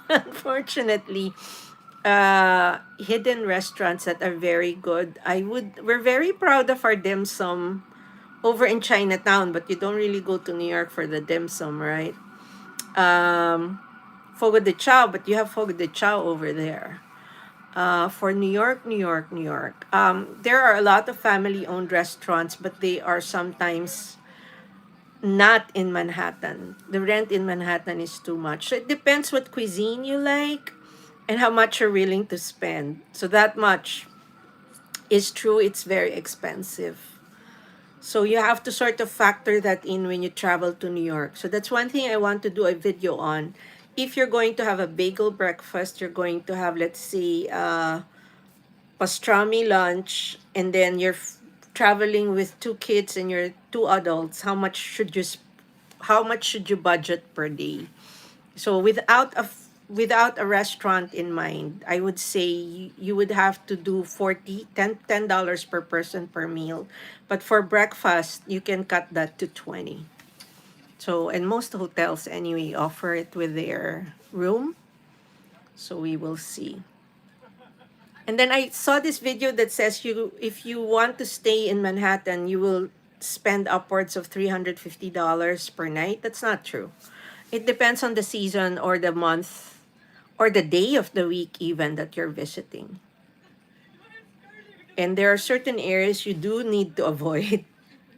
unfortunately, hidden restaurants that are very good. We're very proud of our dim sum over in Chinatown, but you don't really go to New York for the dim sum, right? Fogo de Chao, but you have Fogo de Chao over there. For New York, New York, New York. There are a lot of family-owned restaurants, but they are sometimes not in Manhattan. The rent in Manhattan is too much. So it depends what cuisine you like and how much you're willing to spend. So that much is true, it's very expensive. So you have to sort of factor that in when you travel to New York. So that's one thing I want to do a video on. If you're going to have a bagel breakfast, you're going to have, let's say, pastrami lunch, and then you're traveling with two kids and you're two adults, how much should you budget per day? So without a restaurant in mind, I would say you would have to do $10 per person per meal. But for breakfast, you can cut that to 20. So, and most hotels anyway offer it with their room. So we will see. And then I saw this video that says if you want to stay in Manhattan, you will spend upwards of $350 per night. That's not true. It depends on the season or the month or the day of the week even that you're visiting. And there are certain areas you do need to avoid.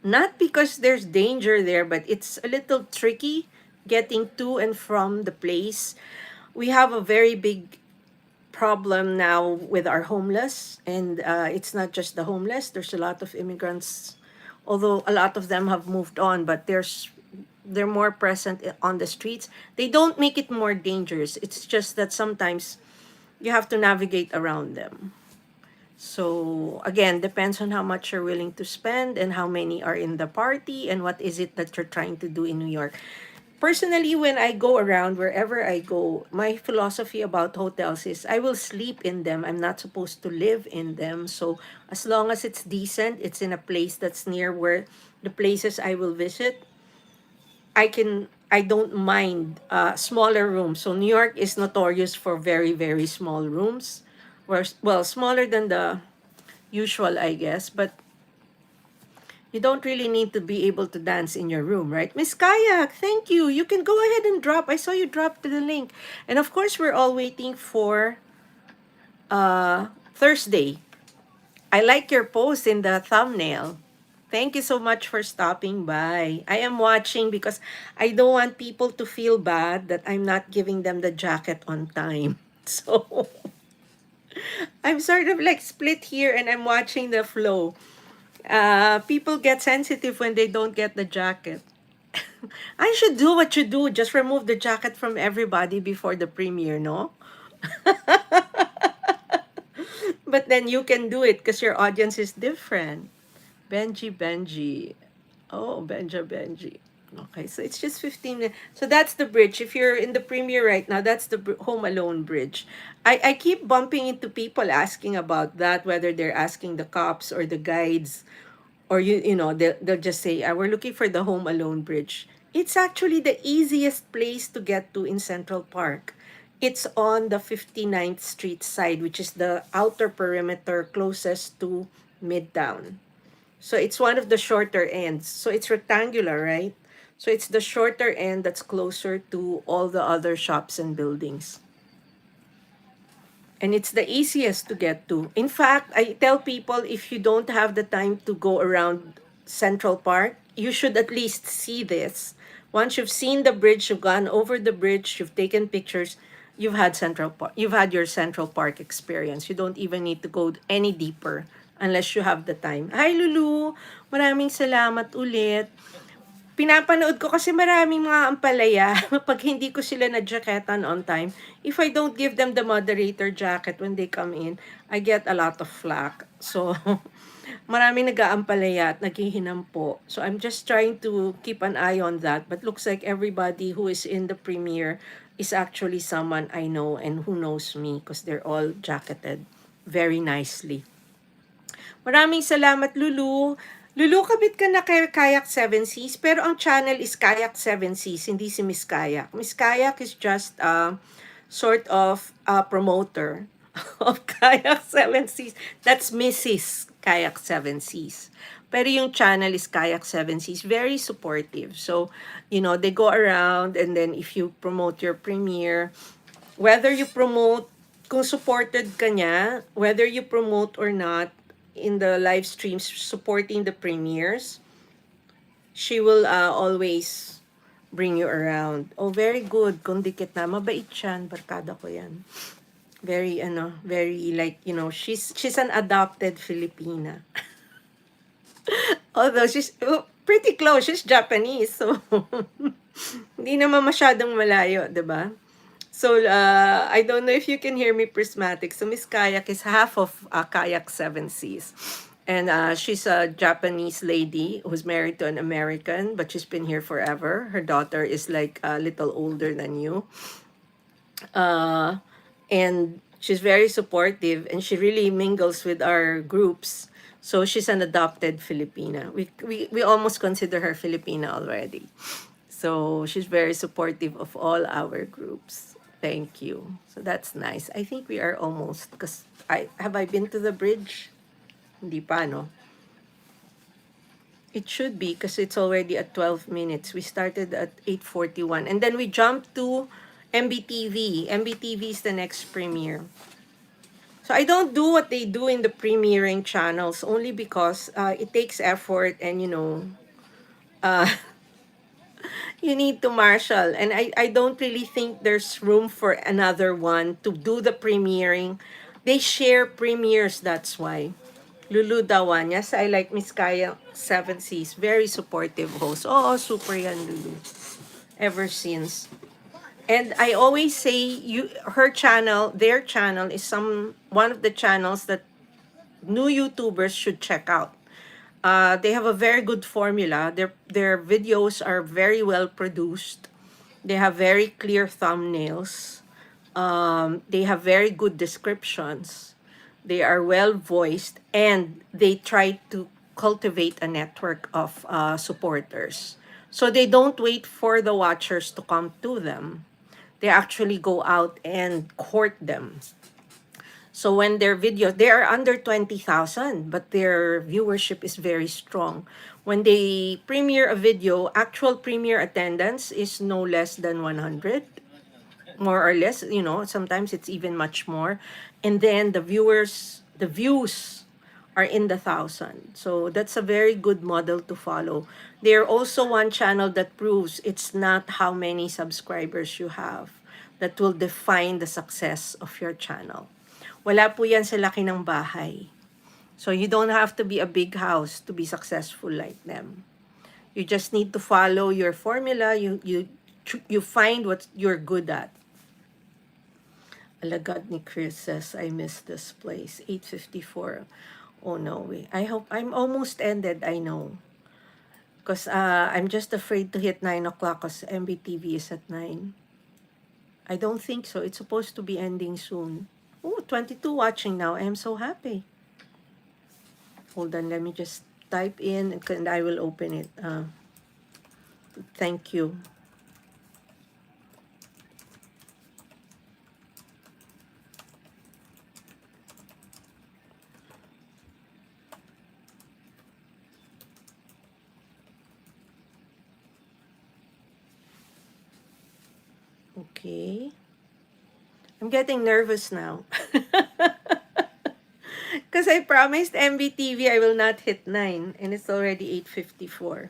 Not because there's danger there, but it's a little tricky getting to and from the place. We have a very big problem now with our homeless, and it's not just the homeless. There's a lot of immigrants, although a lot of them have moved on, but they're more present on the streets. They don't make it more dangerous. It's just that sometimes you have to navigate around them. So again, depends on how much you're willing to spend and how many are in the party and what is it that you're trying to do in New York. Personally, when I go around, wherever I go, my philosophy about hotels is I will sleep in them. I'm not supposed to live in them. So as long as it's decent, it's in a place that's near where the places I will visit, I don't mind smaller rooms. So New York is notorious for very, very small rooms. Well, smaller than the usual, I guess, but you don't really need to be able to dance in your room, right? Miss Kayak, thank you. You can go ahead and drop. I saw you drop the link. And of course, we're all waiting for Thursday. I like your post in the thumbnail. Thank you so much for stopping by. I am watching because I don't want people to feel bad that I'm not giving them the jacket on time. So I'm sort of like split here and I'm watching the flow. People get sensitive when they don't get the jacket. I should do what you do, just remove the jacket from everybody before the premiere, no? But then you can do it because your audience is different. Benji. Oh, Benji. Okay, so it's just 15 minutes. So that's the bridge. If you're in the premiere right now, that's the Home Alone bridge. I keep bumping into people asking about that, whether they're asking the cops or the guides, or they'll just say, we're looking for the Home Alone bridge. It's actually the easiest place to get to in Central Park. It's on the 59th Street side, which is the outer perimeter closest to Midtown. So it's one of the shorter ends. So it's rectangular, right? So it's the shorter end that's closer to all the other shops and buildings. And it's the easiest to get to. In fact, I tell people, if you don't have the time to go around Central Park, you should at least see this. Once you've seen the bridge, you've gone over the bridge, you've taken pictures, you've had your Central Park experience. You don't even need to go any deeper unless you have the time. Hi Lulu, maraming salamat ulit. Pinapanood ko kasi maraming mga ampalaya pag hindi ko sila na-jacketan on time. If I don't give them the moderator jacket when they come in, I get a lot of flack. So, maraming nag-aampalaya at naghihinampo. So, I'm just trying to keep an eye on that. But looks like everybody who is in the premiere is actually someone I know and who knows me because they're all jacketed very nicely. Maraming salamat, Lulu. Lulu, kabit ka na kay Kayak 7 Seas, pero ang channel is Kayak 7 Seas, hindi si Miss Kayak. Miss Kayak is just sort of a promoter of Kayak 7 Seas. That's Mrs. Kayak 7 Seas. Pero yung channel is Kayak 7 Seas, very supportive. So, they go around and then if you promote your premiere, whether you promote, kung supported ka niya, whether you promote or not, in the live streams supporting the premieres, she will always bring you around. Oh, very good. Kung dikit na, mabait yan. Barkada ko yan. Very, very like, she's an adopted Filipina. Although she's pretty close, she's Japanese, so hindi naman masyadong malayo, 'di ba? So, I don't know if you can hear me prismatic. So, Miss Kayak is half of Kayak Seven Seas. And she's a Japanese lady who's married to an American, but she's been here forever. Her daughter is like a little older than you. And she's very supportive, and she really mingles with our groups. So she's an adopted Filipina. We almost consider her Filipina already. So she's very supportive of all our groups. Thank you. So that's nice. I think we are almost, because I been to the bridge? Hindi pa, no? It should be, because it's already at 12 minutes. We started at 8:41. And then we jumped to MBTV. MBTV is the next premiere. So I don't do what they do in the premiering channels, only because it takes effort, and uh, you need to marshal. And I don't really think there's room for another one to do the premiering. They share premieres, that's why. Lulu Dawan, yes, I like Miss Kaya Seven Seas. Very supportive host. Oh, super yan, Lulu. Ever since. And I always say, her channel, their channel is one of the channels that new YouTubers should check out. They have a very good formula. Their videos are very well produced. They have very clear thumbnails. They have very good descriptions. They are well voiced, and they try to cultivate a network of supporters. So they don't wait for the watchers to come to them. They actually go out and court them. So when their videos, they are under 20,000, but their viewership is very strong. When they premiere a video, actual premiere attendance is no less than 100, more or less, sometimes it's even much more. And then the views are in the thousand. So that's a very good model to follow. They're also one channel that proves it's not how many subscribers you have that will define the success of your channel. Wala po yan sa laki ng bahay. So you don't have to be a big house to be successful like them. You just need to follow your formula. You find what you're good at. Alagad ni Chris says, I miss this place. 8:54. Oh no, I hope I'm almost ended, I know. Because I'm just afraid to hit 9 o'clock because MBTV is at 9. I don't think so. It's supposed to be ending soon. Oh, 22 watching now. I am so happy. Hold on, let me just type in and I will open it. Thank you. Okay. I'm getting nervous now. Because I promised MBTV I will not hit 9, and it's already 8:54.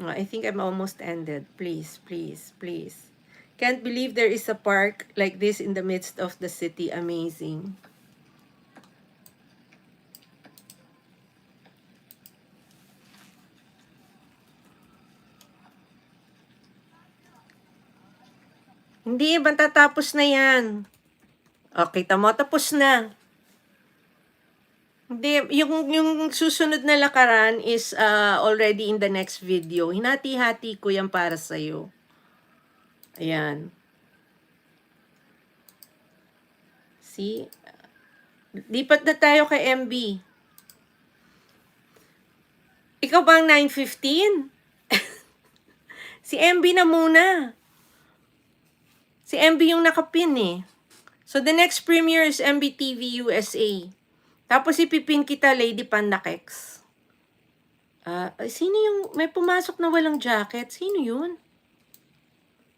I think I'm almost ended. Please, please, please. Can't believe there is a park like this in the midst of the city. Amazing. Hindi, matatapos na yan. Okay, tamo, tapos na. Hindi, yung susunod na lakaran is already in the next video. Hinati-hati ko yan para sa'yo. Ayan. See? Lipat na tayo kay MB. Ikaw ba ang 9:15? Si MB na muna. Si MB yung nakapin eh. So the next premiere is MBTV USA. Tapos ipipin kita, Lady Pandakex. Sino yung, may pumasok na walang jacket? Sino yun?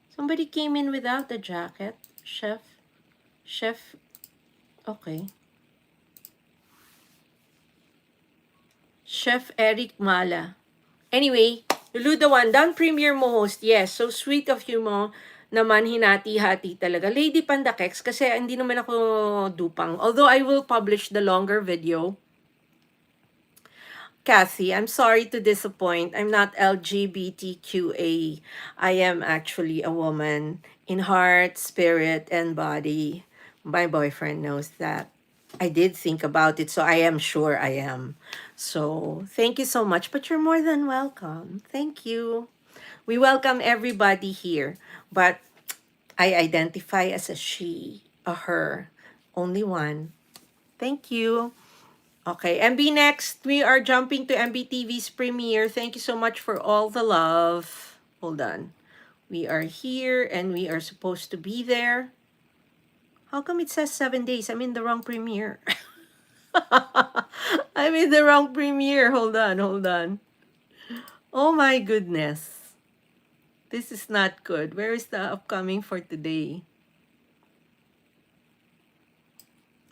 Somebody came in without a jacket. Chef, okay. Chef Eric Mala. Anyway, Lulu the one, down premiere mo host. Yes, so sweet of you mo naman hinati-hati talaga. Lady Pandakex, kasi hindi naman ako dupang. Although I will publish the longer video. Kathy, I'm sorry to disappoint. I'm not LGBTQA. I am actually a woman in heart, spirit, and body. My boyfriend knows that. I did think about it, so I am sure I am. So thank you so much, but you're more than welcome. Thank you. We welcome everybody here, but I identify as a she, a her, only one. Thank you. Okay, MB next. We are jumping to MBTV's premiere. Thank you so much for all the love. Hold on. We are here and we are supposed to be there. How come it says 7 days? I'm in the wrong premiere. I'm in the wrong premiere. Hold on, hold on. Oh my goodness. This is not good. Where is the upcoming for today?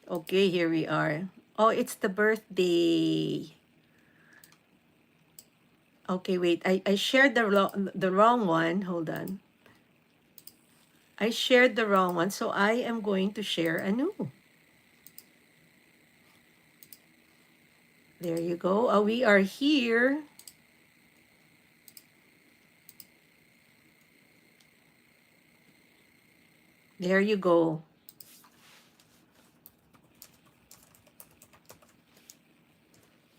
Okay, here we are. Oh, it's the birthday. Okay, wait. I shared the wrong one. Hold on. I shared the wrong one, so I am going to share a new. There you go. We are here. There you go.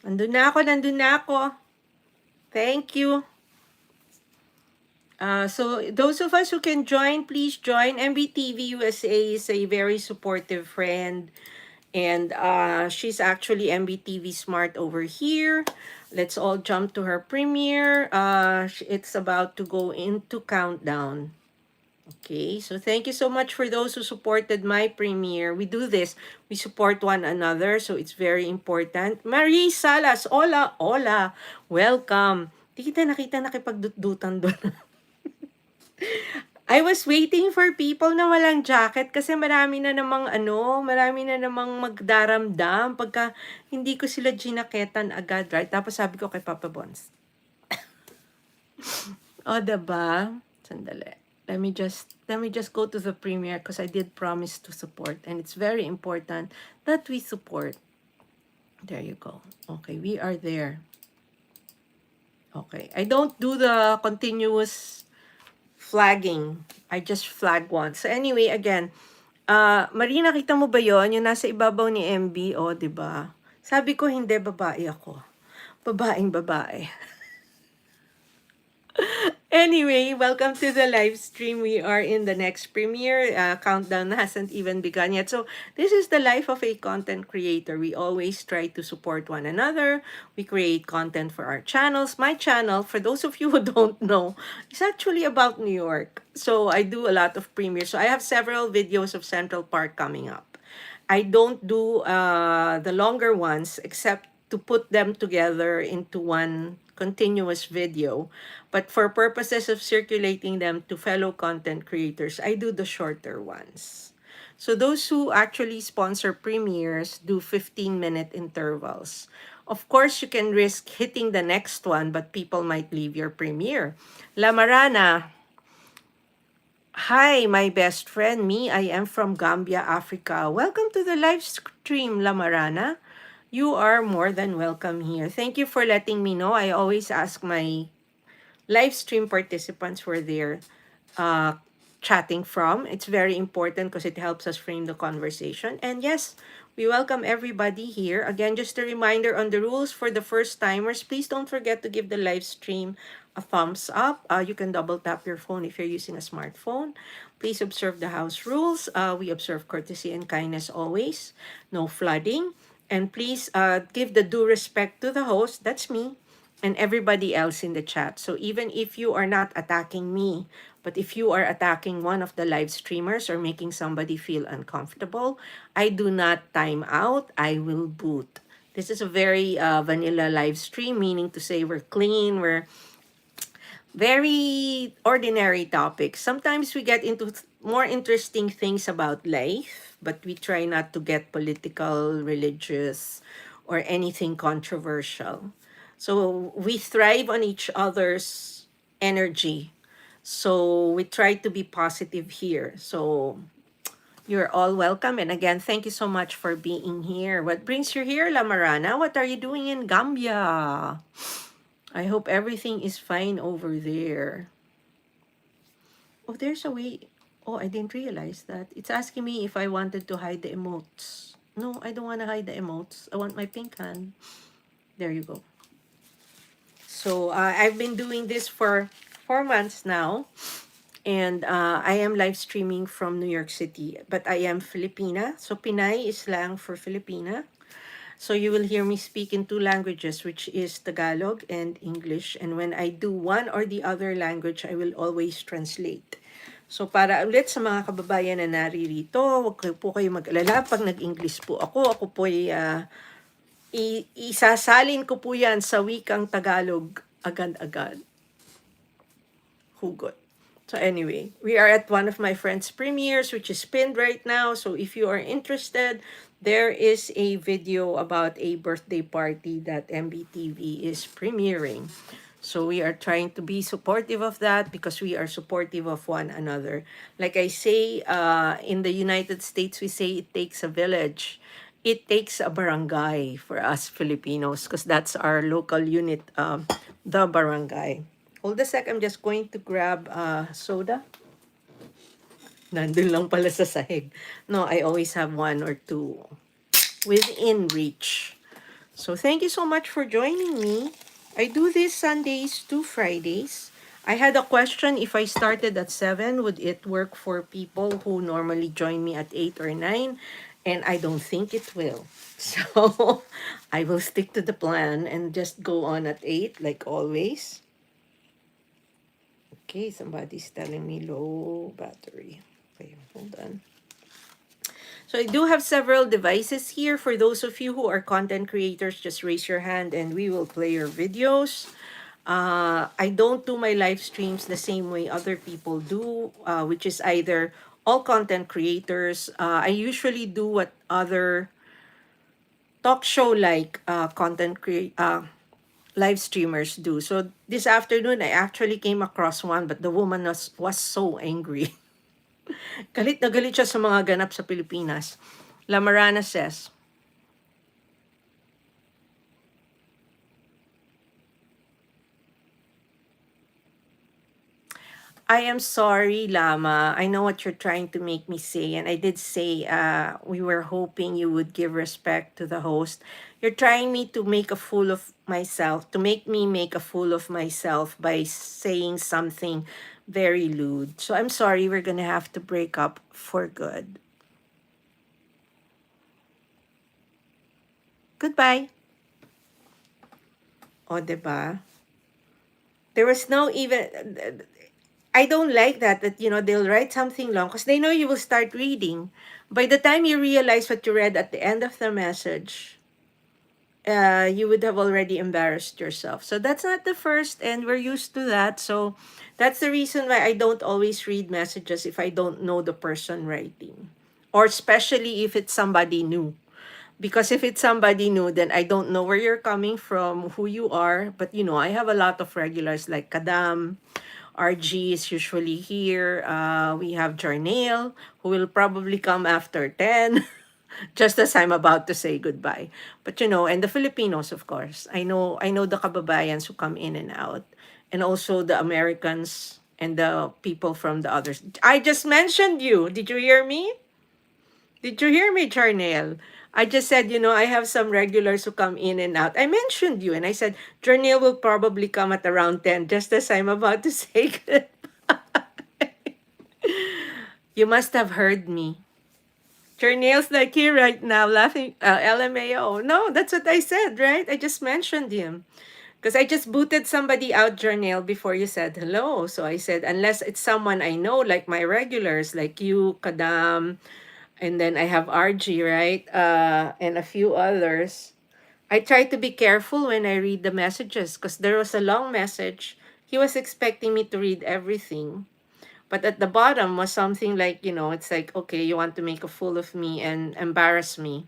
Nandun na ako, nandun na ako. Thank you. So those of us who can join, please join. MBTV USA is a very supportive friend. And she's actually MBTV Smart over here. Let's all jump to her premiere. It's about to go into countdown. Okay, so thank you so much for those who supported my premiere. We do this. We support one another, so it's very important. Marie Salas, hola, hola. Welcome. Di kita nakita nakipagdudutan doon. I was waiting for people na walang jacket kasi marami na namang magdaramdam pagka hindi ko sila ginaketan agad, right? Tapos sabi ko kay Papa Bons. O, diba? Sandali. Let me just go to the premiere because I did promise to support and it's very important that we support. There you go. Okay, we are there. Okay, I don't do the continuous flagging. I just flag once. So anyway, again, Marie, nakita mo ba yon? Yung nasa ibabaw ni MB, o, diba? Sabi ko, hindi, babae ako. Babaeng babae. Anyway, welcome to the live stream. We are in the next premiere. Countdown hasn't even begun yet. So this is the life of a content creator. We always try to support one another. We create content for our channels. My channel, for those of you who don't know, is actually about New York. So I do a lot of premieres. So I have several videos of Central Park coming up. I don't do the longer ones except to put them together into one continuous video. But for purposes of circulating them to fellow content creators, I do the shorter ones. So those who actually sponsor premieres do 15-minute intervals. Of course, you can risk hitting the next one, but people might leave your premiere. La Marana, hi, my best friend, me. I am from Gambia, Africa. Welcome to the live stream, La Marana. You are more than welcome here. Thank you for letting me know. I always ask my live stream participants where they're chatting from. It's very important because it helps us frame the conversation. And yes, we welcome everybody here. Again, just a reminder on the rules for the first timers. Please don't forget to give the live stream a thumbs up. You can double tap your phone if you're using a smartphone. Please observe the house rules. We observe courtesy and kindness always. No flooding. And please give the due respect to the host, that's me, and everybody else in the chat. So even if you are not attacking me, but if you are attacking one of the live streamers or making somebody feel uncomfortable, I do not time out. I will boot. This is a very vanilla live stream, meaning to say we're clean, we're very ordinary topics. Sometimes we get into more interesting things about life, but we try not to get political, religious, or anything controversial. So we thrive on each other's energy. So we try to be positive here. So you're all welcome. And again, thank you so much for being here. What brings you here, Lamarana? What are you doing in Gambia? I hope everything is fine over there. Oh, there's a way. Oh, I didn't realize that. It's asking me if I wanted to hide the emotes. No, I don't want to hide the emotes. I want my pink hand. There you go. So I've been doing this for 4 months now. And I am live streaming from New York City. But I am Filipina. So Pinay is slang for Filipina. So you will hear me speak in two languages, which is Tagalog and English. And when I do one or the other language, I will always translate. So para ulit sa mga kababayan na naririto, huwag po kayo mag-alala. Pag nag-English po ako po ay isasalin ko po yan sa wikang Tagalog agad-agad. Hugot. So anyway, we are at one of my friend's premieres, which is pinned right now. So if you are interested, there is a video about a birthday party that MBTV is premiering. So we are trying to be supportive of that because we are supportive of one another. Like I say, in the United States, we say it takes a village. It takes a barangay for us Filipinos because that's our local unit, the barangay. Hold a sec, I'm just going to grab soda. Nandun lang pala sa sahig. No, I always have one or two within reach. So thank you so much for joining me. I do this Sundays to Fridays. I had a question, if I started at 7, would it work for people who normally join me at 8 or 9? And I don't think it will. So I will stick to the plan and just go on at 8 like always. Okay, somebody's telling me low battery. Okay, hold on. So I do have several devices here. For those of you who are content creators, just raise your hand and we will play your videos. I don't do my live streams the same way other people do, which is either all content creators. I usually do what other talk show like live streamers do. So this afternoon, I actually came across one, but the woman was so angry. Galit na galit siya sa mga ganap sa Pilipinas. Lamarana says, I am sorry, Lama. I know what you're trying to make me say. And I did say we were hoping you would give respect to the host. You're trying me to make a fool of myself, to make me make a fool of myself by saying something very lewd. So I'm sorry, we're going to have to break up for good. Goodbye. O, diba? There was no even... I don't like that, they'll write something long because they know you will start reading. By the time you realize what you read at the end of the message, you would have already embarrassed yourself. So that's not the first, and we're used to that. So that's the reason why I don't always read messages if I don't know the person writing, or especially if it's somebody new. Because if it's somebody new, then I don't know where you're coming from, who you are. But I have a lot of regulars like Kadam. RG is usually here. We have Jarnail, who will probably come after 10, just as I'm about to say goodbye. But and the Filipinos, of course. I know the kababayans who come in and out, and also the Americans and the people from the others. I just mentioned you. Did you hear me? Did you hear me, Jarnail? I just said, I have some regulars who come in and out. I mentioned you, and I said, Jarnail will probably come at around 10, just as I'm about to say goodbye. You must have heard me. Jarnail's like here right now, laughing, LMAO. No, that's what I said, right? I just mentioned him. Because I just booted somebody out, Jarnail, before you said hello. So I said, unless it's someone I know, like my regulars, like you, Kadam, and then I have RG, right? And a few others. I try to be careful when I read the messages because there was a long message. He was expecting me to read everything. But at the bottom was something like, it's like, okay, you want to make a fool of me and embarrass me.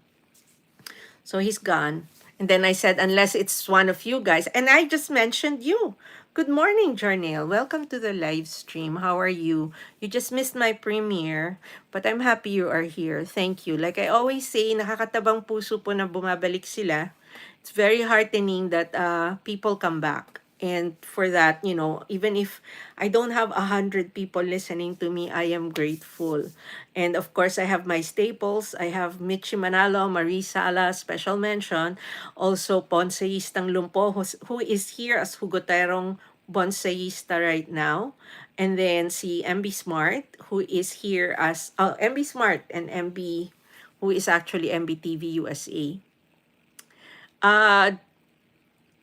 So he's gone. And then I said, unless it's one of you guys. And I just mentioned you. Good morning, Jarnail. Welcome to the live stream. How are you? You just missed my premiere, but I'm happy you are here. Thank you. Like I always say, nakakatabang puso po na bumabalik sila. It's very heartening that people come back. And for that, even if I don't have 100 people listening to me, I am grateful. And of course, I have my staples. I have Michi Manalo, Marie Sala, special mention. Also, Bonsayistang LUMPO, who is here as Hugoterong Bonsayista right now. And then si MB Smart, who is here as MB Smart and MB, who is actually MBTV USA.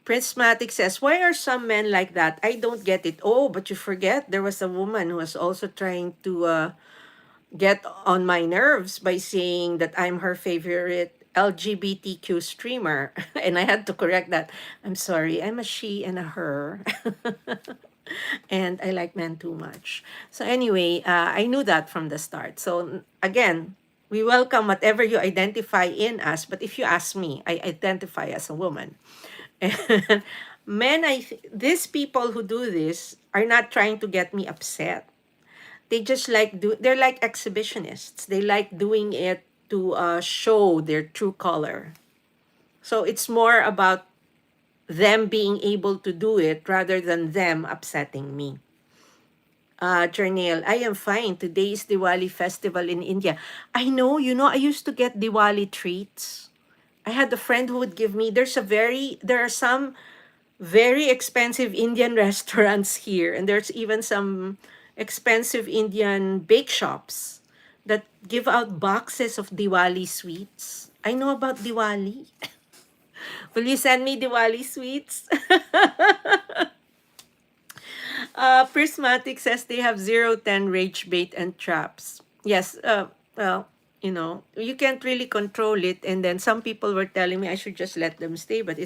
Prismatic says, why are some men like that? I don't get it. Oh, but you forget there was a woman who was also trying to get on my nerves by saying that I'm her favorite LGBTQ streamer. And I had to correct that. I'm sorry, I'm a she and a her. And I like men too much. So anyway, I knew that from the start. So again, we welcome whatever you identify in us. But if you ask me, I identify as a woman. And men, these people who do this are not trying to get me upset. They just they're like exhibitionists. They like doing it to show their true color. So it's more about them being able to do it rather than them upsetting me. Jarnail, I am fine. Today is Diwali festival in India. I know, I used to get Diwali treats. I had a friend who would give me, there are some very expensive Indian restaurants here, and there's even some expensive Indian bake shops that give out boxes of Diwali sweets. I know about Diwali. Will you send me Diwali sweets? Prismatic says they have 010 rage bait and traps. Yes, well, you can't really control it. And then some people were telling me I should just let them stay, but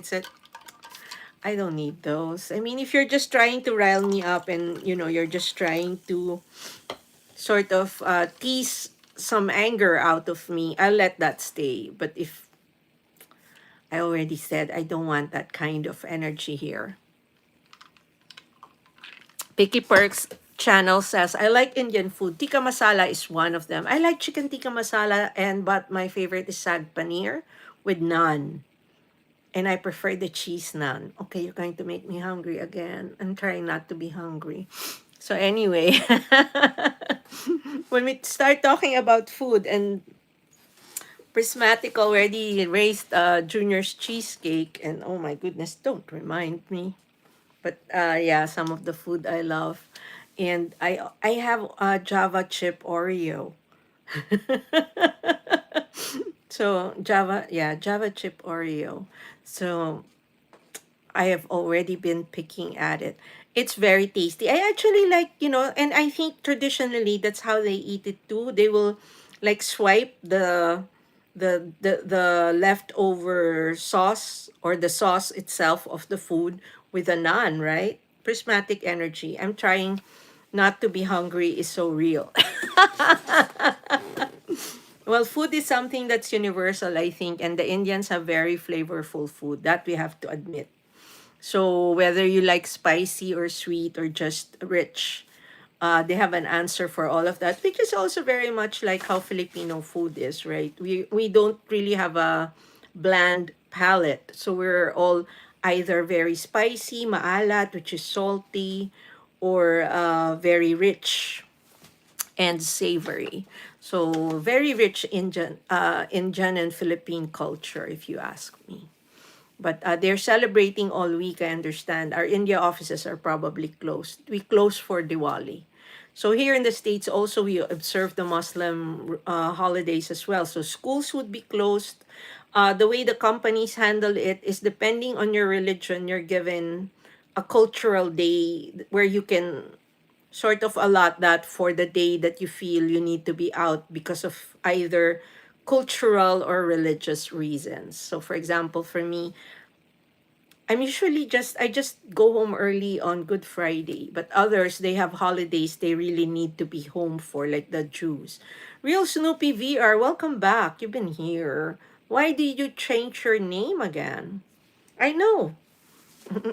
I don't need those. I mean, if you're just trying to rile me up and, you're just trying to sort of tease some anger out of me, I'll let that stay. But if I already said I don't want that kind of energy here. Picky Perks channel says, I like Indian food. Tikka masala is one of them. I like chicken tikka masala, but my favorite is sag paneer with naan. And I prefer the cheese naan. Okay, you're going to make me hungry again. I'm trying not to be hungry. So anyway, when we start talking about food, and Prismatic already raised Junior's cheesecake, and oh my goodness, don't remind me. But yeah, some of the food I love. And I have a Java chip Oreo. So Java chip Oreo. So I have already been picking at it. It's very tasty. I actually like, and I think traditionally that's how they eat it too. They will like swipe the leftover sauce or the sauce itself of the food with a naan, right? Prismatic energy. I'm trying not to be hungry is so real. Well, food is something that's universal, I think, and the Indians have very flavorful food. That we have to admit. So whether you like spicy or sweet or just rich, they have an answer for all of that, which is also very much like how Filipino food is, right? We don't really have a bland palate. So we're all either very spicy, maalat, which is salty, or very rich and savory. So very rich Indian and Philippine culture, if you ask me. But they're celebrating all week, I understand. Our India offices are probably closed. We close for Diwali. So here in the States also we observe the Muslim holidays as well. So schools would be closed. The way the companies handle it is depending on your religion, you're given a cultural day where you can sort of allot that for the day that you feel you need to be out because of either cultural or religious reasons. So for example, for me, I just go home early on Good Friday, but others they have holidays they really need to be home for, like the Jews. Real Snoopy VR, welcome back. You've been here. Why did you change your name again? I know.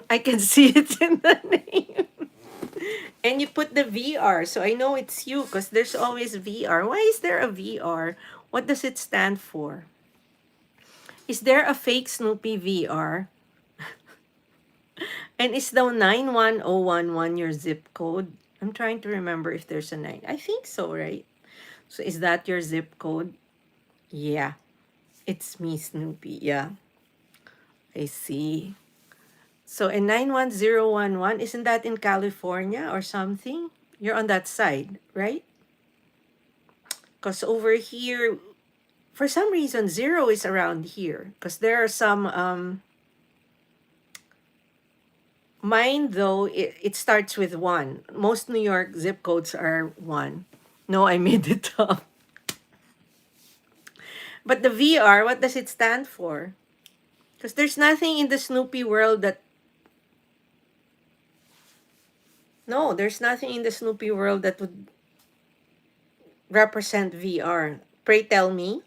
I can see it in the name. And you put the VR, so I know it's you because there's always VR. Why is there a VR? What does it stand for? Is there a fake Snoopy VR? And is the 91011 your zip code? I'm trying to remember if there's a 9. I think so, right? So is that your zip code? Yeah, it's me, Snoopy. Yeah, I see. So in 91011, isn't that in California or something? You're on that side, right? Because over here, for some reason, 0 is around here. Because there are some, mine though, it starts with 1. Most New York zip codes are 1. No, I made it up. But the VR, what does it stand for? Because there's nothing in the Snoopy world that, no, there's nothing in the Snoopy world that would represent VR. Pray tell me.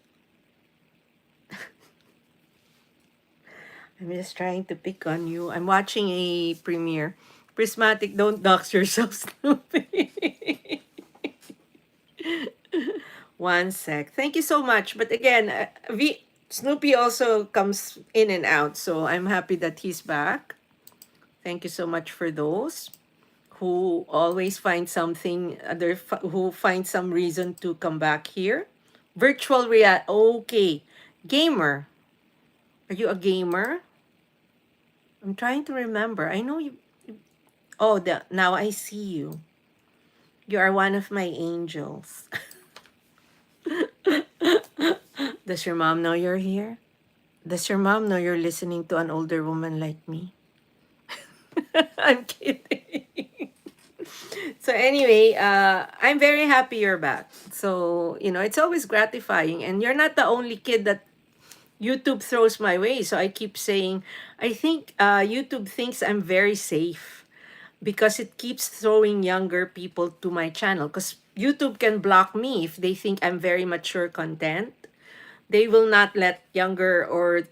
I'm just trying to pick on you. I'm watching a premiere. Prismatic, don't dox yourself, Snoopy. One sec. Thank you so much. But again, Snoopy also comes in and out, so I'm happy that he's back. Thank you so much for those who always find something, who find some reason to come back here. Virtual reality. Okay. Gamer. Are you a gamer? I'm trying to remember. I know you. Oh, now I see you. You are one of my angels. Does your mom know you're here? Does your mom know you're listening to an older woman like me? I'm kidding. So anyway, I'm very happy you're back. So, it's always gratifying. And you're not the only kid that YouTube throws my way. So I keep saying, I think YouTube thinks I'm very safe because it keeps throwing younger people to my channel. Because YouTube can block me if they think I'm very mature content. They will not let younger or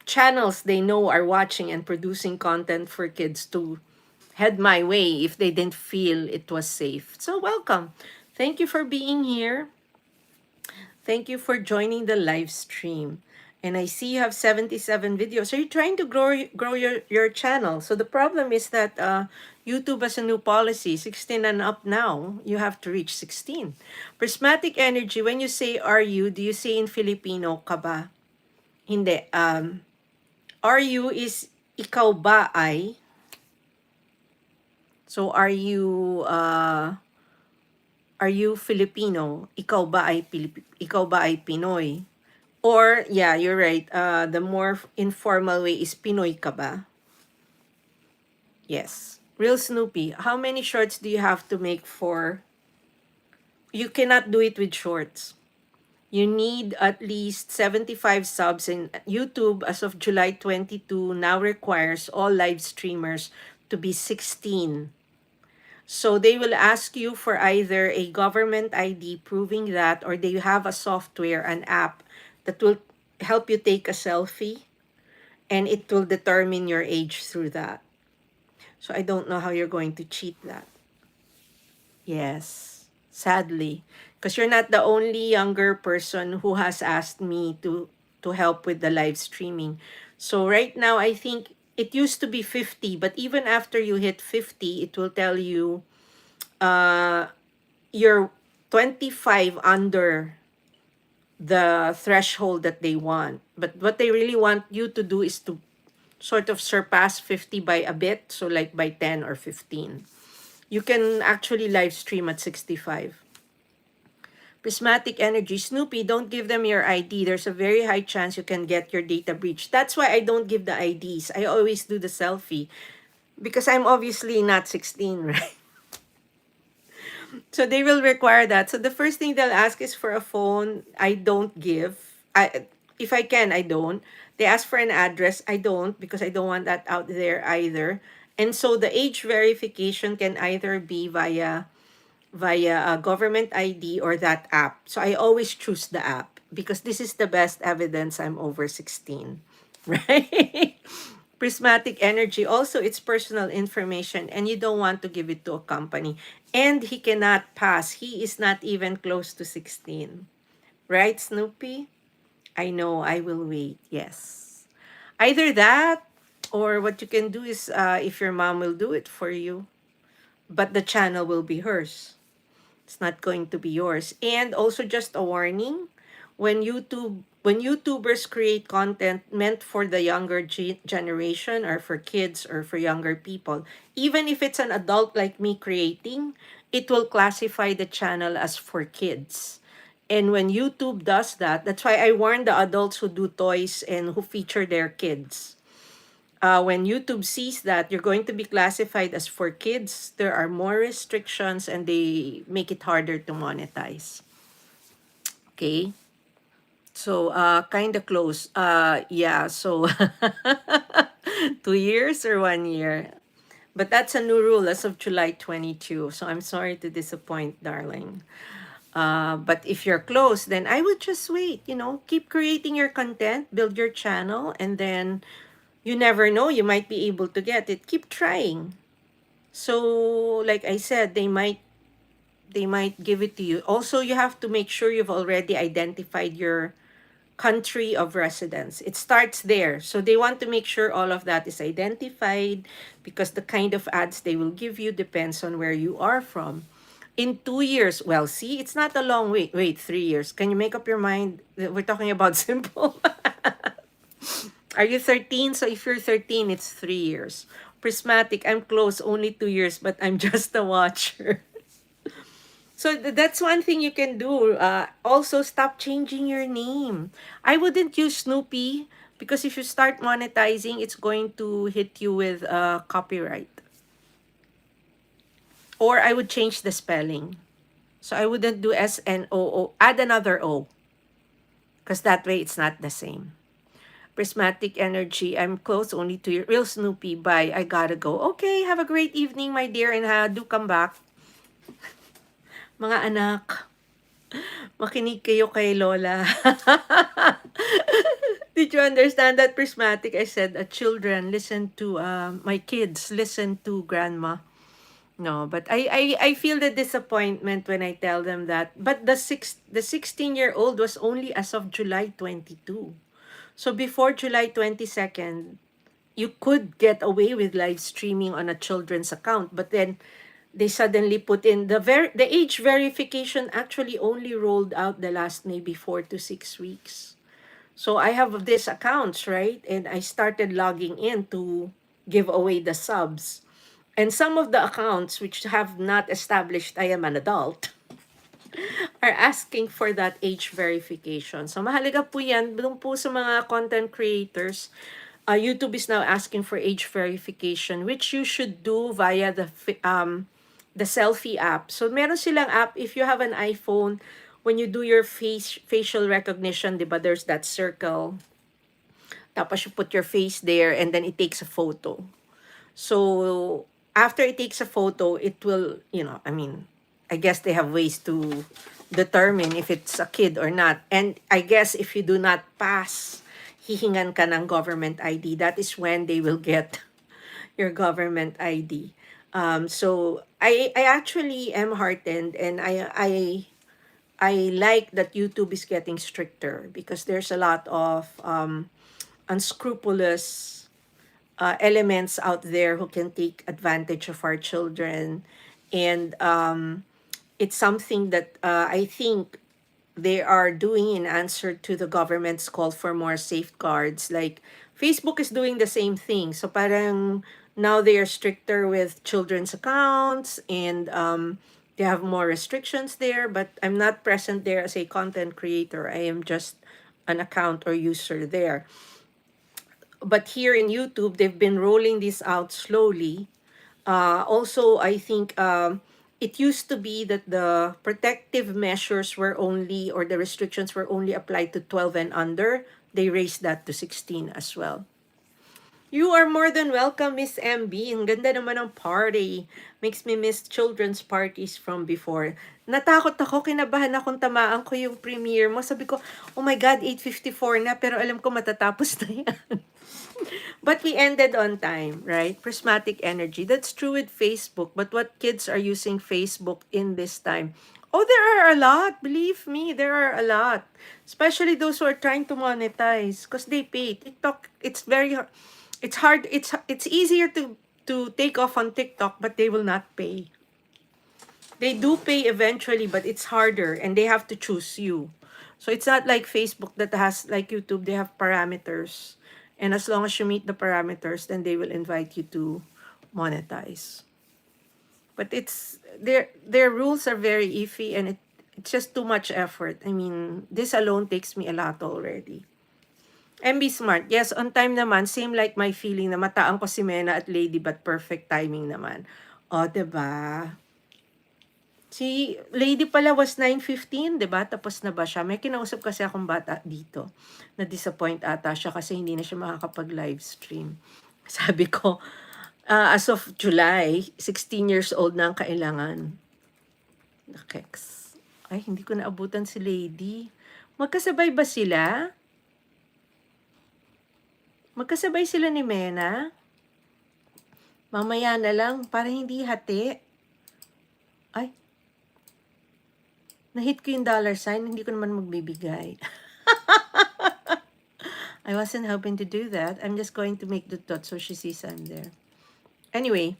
channels they know are watching and producing content for kids to head my way if they didn't feel it was safe. So welcome. Thank you for being here. Thank you for joining the live stream. And I see you have 77 videos. Are you trying to grow your channel? So the problem is that YouTube has a new policy, 16 and up now. You have to reach 16. Prismatic energy, when you say are you, do you say in Filipino ka ba? Hindi. Are you is ikaw ba ay? So are you Filipino? Ikaw ba ay Pinoy? Or yeah, you're right. The more informal way is Pinoy ka ba? Yes. Real Snoopy, how many shorts do you have to make for? You cannot do it with shorts. You need at least 75 subs, and YouTube as of July 22 now requires all live streamers to be 16. So they will ask you for either a government ID proving that, or they have a software, an app that will help you take a selfie, and it will determine your age through that. So I don't know how you're going to cheat that. Yes, sadly, because you're not the only younger person who has asked me to help with the live streaming. So right now, I think it used to be 50, but even after you hit 50, it will tell you you're 25 under the threshold that they want. But what they really want you to do is to sort of surpass 50 by a bit, so like by 10 or 15. You can actually live stream at 65. Prismatic energy. Snoopy, don't give them your ID. There's a very high chance you can get your data breached. That's why I don't give the IDs. I always do the selfie. Because I'm obviously not 16, right? So they will require that. So the first thing they'll ask is for a phone. I don't give. If I can, I don't. They ask for an address. I don't, because I don't want that out there either. And so the age verification can either be via a government ID or that app. So I always choose the app because this is the best evidence I'm over 16, right? Prismatic energy, also it's personal information and you don't want to give it to a company. And he cannot pass. He is not even close to 16. Right, Snoopy? I know, I will wait. Yes. Either that, or what you can do is if your mom will do it for you, but the channel will be hers. It's not going to be yours. And also just a warning, when YouTubers create content meant for the younger generation or for kids or for younger people, even if it's an adult like me creating, it will classify the channel as for kids. And when YouTube does that, that's why I warn the adults who do toys and who feature their kids. When YouTube sees that you're going to be classified as for kids, there are more restrictions and they make it harder to monetize. Okay. So, kind of close. Yeah, so 2 years or 1 year. But that's a new rule as of July 22. So I'm sorry to disappoint, darling. But if you're close, then I would just wait, keep creating your content, build your channel, and then you never know, you might be able to get it. Keep trying. So, like I said, they might give it to you. Also, you have to make sure you've already identified your country of residence. It starts there. So they want to make sure all of that is identified because the kind of ads they will give you depends on where you are from. In 2 years, well, see, it's not a long wait. Wait, 3 years. Can you make up your mind? We're talking about simple. Are you 13? So if you're 13, it's 3 years. Prismatic, I'm close, only 2 years, but I'm just a watcher. So that's one thing you can do. Also, stop changing your name. I wouldn't use Snoopy because if you start monetizing, it's going to hit you with copyright. Or I would change the spelling. So I wouldn't do SNOO. Add another O because that way it's not the same. Prismatic energy. I'm close only to your real Snoopy. Bye. I gotta go. Okay, have a great evening, my dear, and do come back. Mga anak, makinig kayo kay Lola. Did you understand that, Prismatic? I said, children, listen to, my kids, listen to grandma. No, but I feel the disappointment when I tell them that. But the 16-year-old was only as of July 22. So before July 22nd, you could get away with live streaming on a children's account, but then they suddenly put in the age verification actually only rolled out the last maybe 4 to 6 weeks. So I have these accounts, right? And I started logging in to give away the subs. And some of the accounts which have not established I am an adult are asking for that age verification. So mahalaga po yan, doon po sa mga content creators. YouTube is now asking for age verification, which you should do via the selfie app. So meron silang app, if you have an iPhone, when you do your facial recognition, diba, there's that circle. Tapos you put your face there and then it takes a photo. So after it takes a photo, it will, I guess they have ways to determine if it's a kid or not. And I guess if you do not pass, hihingan ka ng government ID. That is when they will get your government ID. So I actually am heartened, and I like that YouTube is getting stricter because there's a lot of unscrupulous elements out there who can take advantage of our children. And it's something that I think they are doing in answer to the government's call for more safeguards. Like Facebook is doing the same thing. So parang now they are stricter with children's accounts, and they have more restrictions there. But I'm not present there as a content creator. I am just an account or user there. But here in YouTube, they've been rolling this out slowly. Also, I think it used to be that the protective measures were only, or the restrictions were only applied to 12 and under. They raised that to 16 as well. You are more than welcome, Miss MB. Ang ganda naman ng party. Makes me miss children's parties from before. Natakot ako, kinabahan akong tamaan ko yung premiere mo. Sabi ko, oh my God, 8:54 na, pero alam ko matatapos na yan. But we ended on time, right? Prismatic energy. That's true with Facebook. But what kids are using Facebook in this time? Oh, there are a lot. Believe me, there are a lot. Especially those who are trying to monetize because they pay. TikTok, it's very it's hard. It's easier to take off on TikTok, but they will not pay. They do pay eventually, but it's harder and they have to choose you. So it's not like Facebook that has, like YouTube, they have parameters. And as long as you meet the parameters, then they will invite you to monetize. But it's their rules are very iffy and it's just too much effort. I mean, this alone takes me a lot already. MB Smart, yes, on time naman. Same like my feeling na mataan ko si Mena at Lady but perfect timing naman. O, diba? Si Lady pala was 9:15, 'di ba? Tapos na ba siya? May kinausap kasi akong bata dito. Na-disappoint ata siya kasi hindi na siya makakapag-live stream. Sabi ko, as of July, 16 years old na ang kailangan. Nakeks. Ay, hindi ko naabutan si Lady. Magkasabay ba sila? Magkasabay sila ni Mena? Mamaya na lang, para hindi hati. Ay, na-hit ko yung dollar sign, hindi ko naman magbibigay. I wasn't hoping to do that. I'm just going to make the dot so she sees I'm there. Anyway,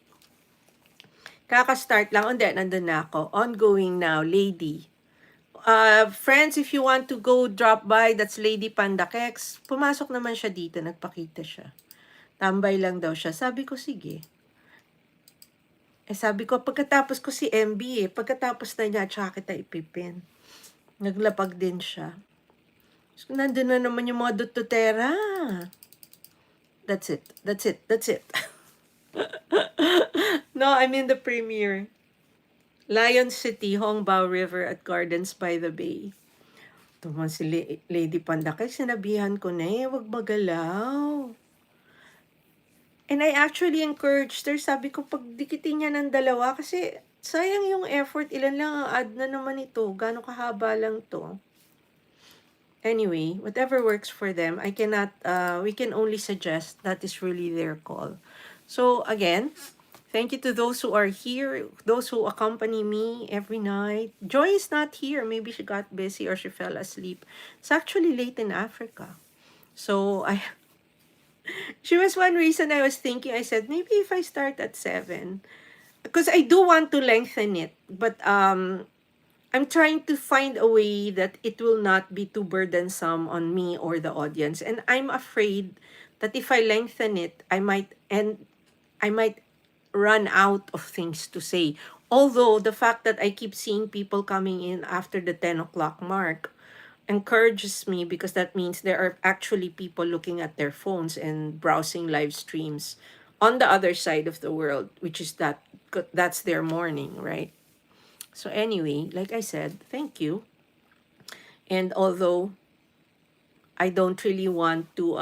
kaka-start lang. Hindi, nandun na ako. Ongoing now, Lady. Friends, if you want to go drop by, that's Lady Pandakex. Pumasok naman siya dito, nagpakita siya. Tambay lang daw siya. Sabi ko, sige. Sabi ko, pagkatapos ko si MB pagkatapos na niya, tsaka kita ipipin. Naglapag din siya. So, nandun na naman yung mga dututera. That's it. That's it. That's it. No, I'm in the premiere. Lion City, Hongbao River at Gardens by the Bay. Tuman si Lady Pandakay, sinabihan ko na wag magalaw. And I actually encouraged her, sabi ko, pagdikitin niya ng dalawa, kasi sayang yung effort, ilan lang ang ad na naman ito, gano'ng kahaba lang to. Anyway, whatever works for them, I cannot, we can only suggest, that is really their call. So again, thank you to those who are here, those who accompany me every night. Joy is not here. Maybe she got busy or she fell asleep. It's actually late in Africa. So she was one reason I was thinking, I said, maybe if I start at 7, because I do want to lengthen it, but I'm trying to find a way that it will not be too burdensome on me or the audience. And I'm afraid that if I lengthen it, I might run out of things to say. Although the fact that I keep seeing people coming in after the 10 o'clock mark encourages me, because that means there are actually people looking at their phones and browsing live streams on the other side of the world, which is that's their morning, right? So anyway, like I said, thank you. And although I don't really want to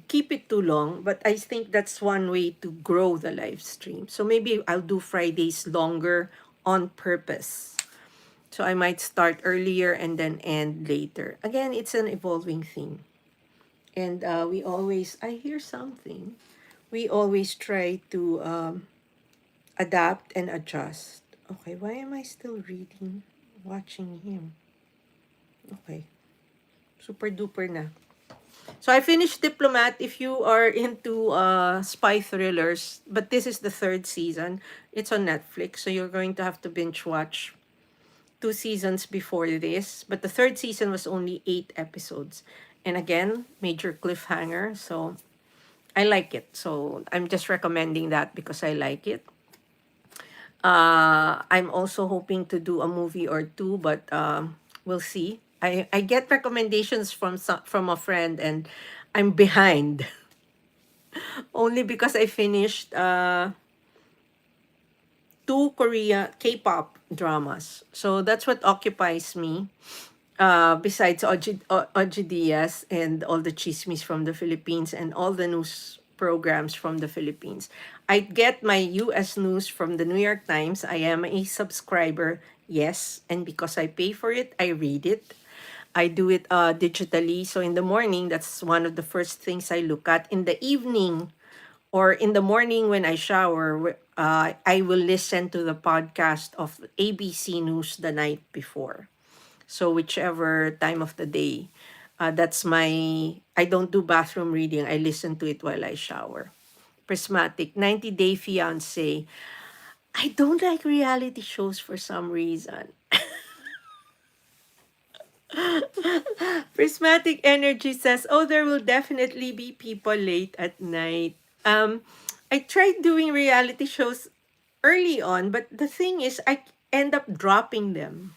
keep it too long, but I think that's one way to grow the live stream. So maybe I'll do Fridays longer on purpose. So I might start earlier and then end later. Again, it's an evolving thing. And we always, I hear something. We always try to adapt and adjust. Okay, why am I still reading, watching him? Okay. Super duper na. So I finished Diplomat. If you are into spy thrillers, but this is the 3rd season. It's on Netflix, so you're going to have to binge watch 2 seasons before this. But the 3rd season was only 8 episodes. And again, major cliffhanger. So I like it. So I'm just recommending that because I like it. I'm also hoping to do a movie or two, but we'll see. I get recommendations from a friend and I'm behind. Only because I finished 2 Korea K-pop dramas. So that's what occupies me. besides Oji Diaz and all the chismis from the Philippines and all the news programs from the Philippines. I get my US news from the New York Times. I am a subscriber, yes, and because I pay for it, I read it. I do it digitally. So in the morning, that's one of the first things I look at. In the evening or in the morning when I shower, I will listen to the podcast of ABC News the night before. So whichever time of the day, that's my, I don't do bathroom reading. I listen to it while I shower. Prismatic, 90 Day Fiancé. I don't like reality shows for some reason. Prismatic Energy says, oh, there will definitely be people late at night. I tried doing reality shows early on, but the thing is, I end up dropping them.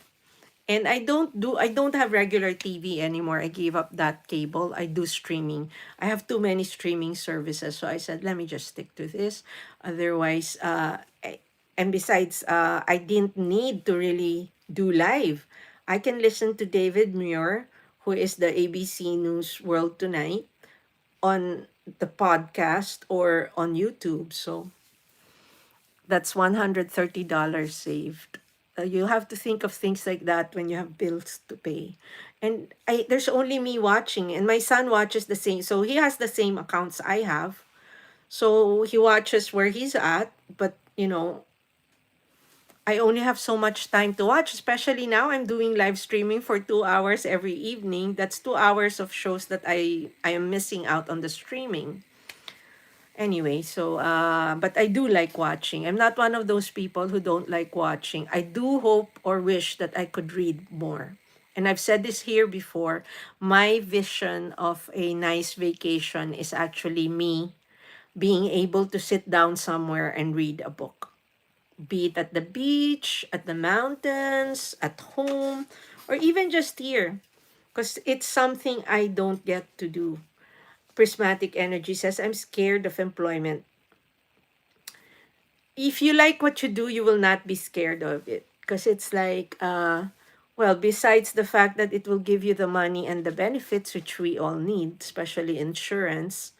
And I don't have regular TV anymore. I gave up that cable. I do streaming. I have too many streaming services. So I said, let me just stick to this. Otherwise, and besides, I didn't need to really do live. I can listen to David Muir, who is the ABC News World Tonight, on the podcast or on YouTube. So that's $130 saved. You have to think of things like that when you have bills to pay. And there's only me watching, and my son watches the same. So he has the same accounts I have. So he watches where he's at, but I only have so much time to watch, especially now I'm doing live streaming for 2 hours every evening. That's 2 hours of shows that I am missing out on the streaming. Anyway, so but I do like watching. I'm not one of those people who don't like watching. I do hope or wish that I could read more. And I've said this here before, my vision of a nice vacation is actually me being able to sit down somewhere and read a book. Be it at the beach, at the mountains, at home, or even just here. Because it's something I don't get to do. Prismatic Energy says, I'm scared of employment. If you like what you do, you will not be scared of it. Because it's like, well, besides the fact that it will give you the money and the benefits, which we all need, especially insurance,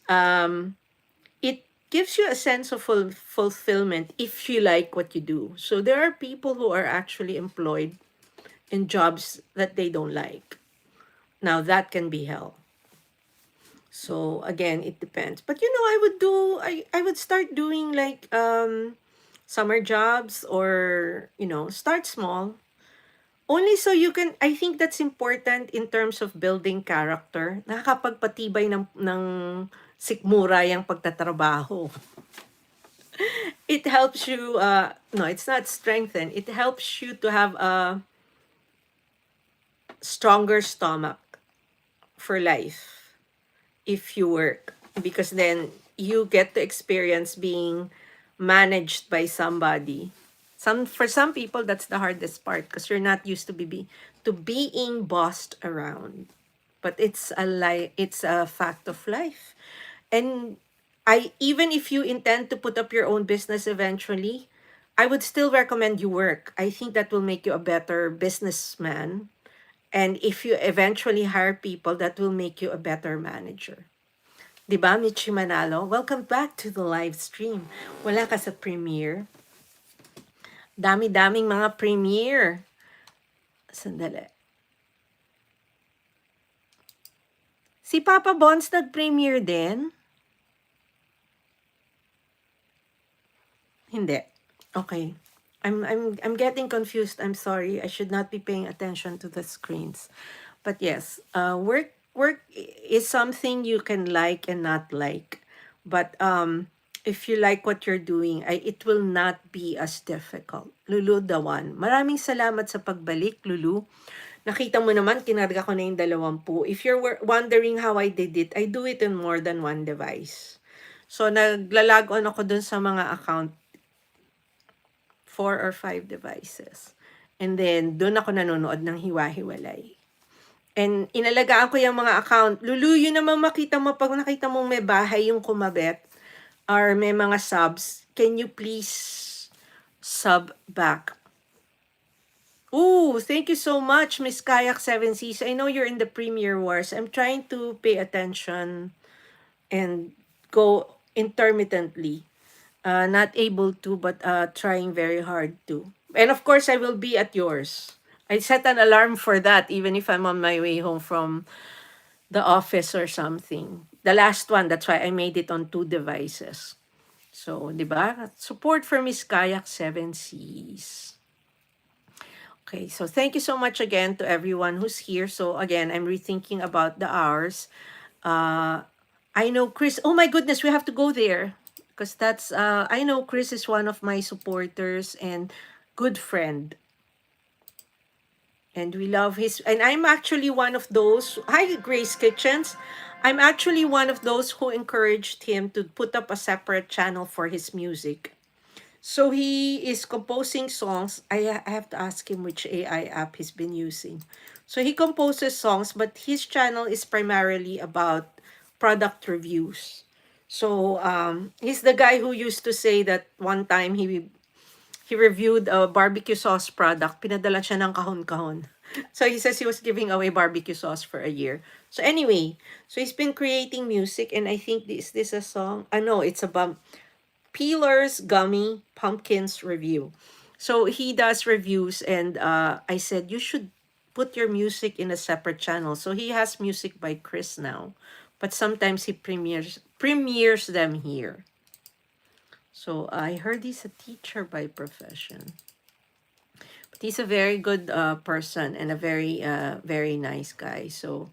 it gives you a sense of fulfillment if you like what you do. So there are people who are actually employed in jobs that they don't like. Now, that can be hell. So again, it depends. But I would start doing like summer jobs, or start small. Only so you can, I think that's important in terms of building character. Nakakapagpatibay ng sikmura yung pagtatrabaho. It helps you no, it's not strengthen. It helps you to have a stronger stomach for life if you work, because then you get to experience being managed by somebody. For some people, that's the hardest part, because you're not used to being bossed around. But it's a fact of life. And even if you intend to put up your own business eventually, I would still recommend you work. I think that will make you a better businessman. And if you eventually hire people, that will make you a better manager. Diba, Michi Manalo? Welcome back to the live stream. Wala ka sa premiere. Dami-daming mga premiere. Sandali. Si Papa Bons nag-premiere din? Hindi. Okay. I'm getting confused. I'm sorry. I should not be paying attention to the screens. But yes, work is something you can like and not like. But if you like what you're doing, it will not be as difficult. Lulu Dawan. Maraming salamat sa pagbalik, Lulu. Nakita mo naman, kinarga ko na yung 20. If you're wondering how I did it, I do it in more than one device. So, naglalag on ako dun sa mga account, 4 or 5 devices. And then, dun ako nanonood ng hiwa-hiwalay. And inalagaan ko yung mga account. Lulu, yun naman makita mo, pag nakita mong may bahay yung kumabet, or may mga subs, can you please sub back? Ooh, thank you so much, Miss Kayak Seven Seas. I know you're in the Premiere Wars. I'm trying to pay attention and go intermittently. Not able to, but trying very hard to. And of course, I will be at yours. I set an alarm for that, even if I'm on my way home from the office or something. The last one, that's why I made it on 2 devices. So, di ba? Support for Miss Kayak Seven Seas. Okay, so thank you so much again to everyone who's here. So again, I'm rethinking about the hours. Uh, I know Chris. Oh my goodness, we have to go there because that's. I know Chris is one of my supporters and good friend, and we love his. And I'm actually one of those. Hi, Grace Kitchens. I'm actually one of those who encouraged him to put up a separate channel for his music. So he is composing songs. I have to ask him which AI app he's been using. So he composes songs, but his channel is primarily about product reviews. So he's the guy who used to say that one time he reviewed a barbecue sauce product. Pinadala siya ng kahon-kahon. So he says he was giving away barbecue sauce for a year. So anyway, so he's been creating music, and I think this a song? No, it's about Peelers Gummy Pumpkins review. So he does reviews, and I said you should put your music in a separate channel. So he has music by Chris now, but sometimes he premieres them here. So I heard he's a teacher by profession, but he's a very good person and a very nice guy. So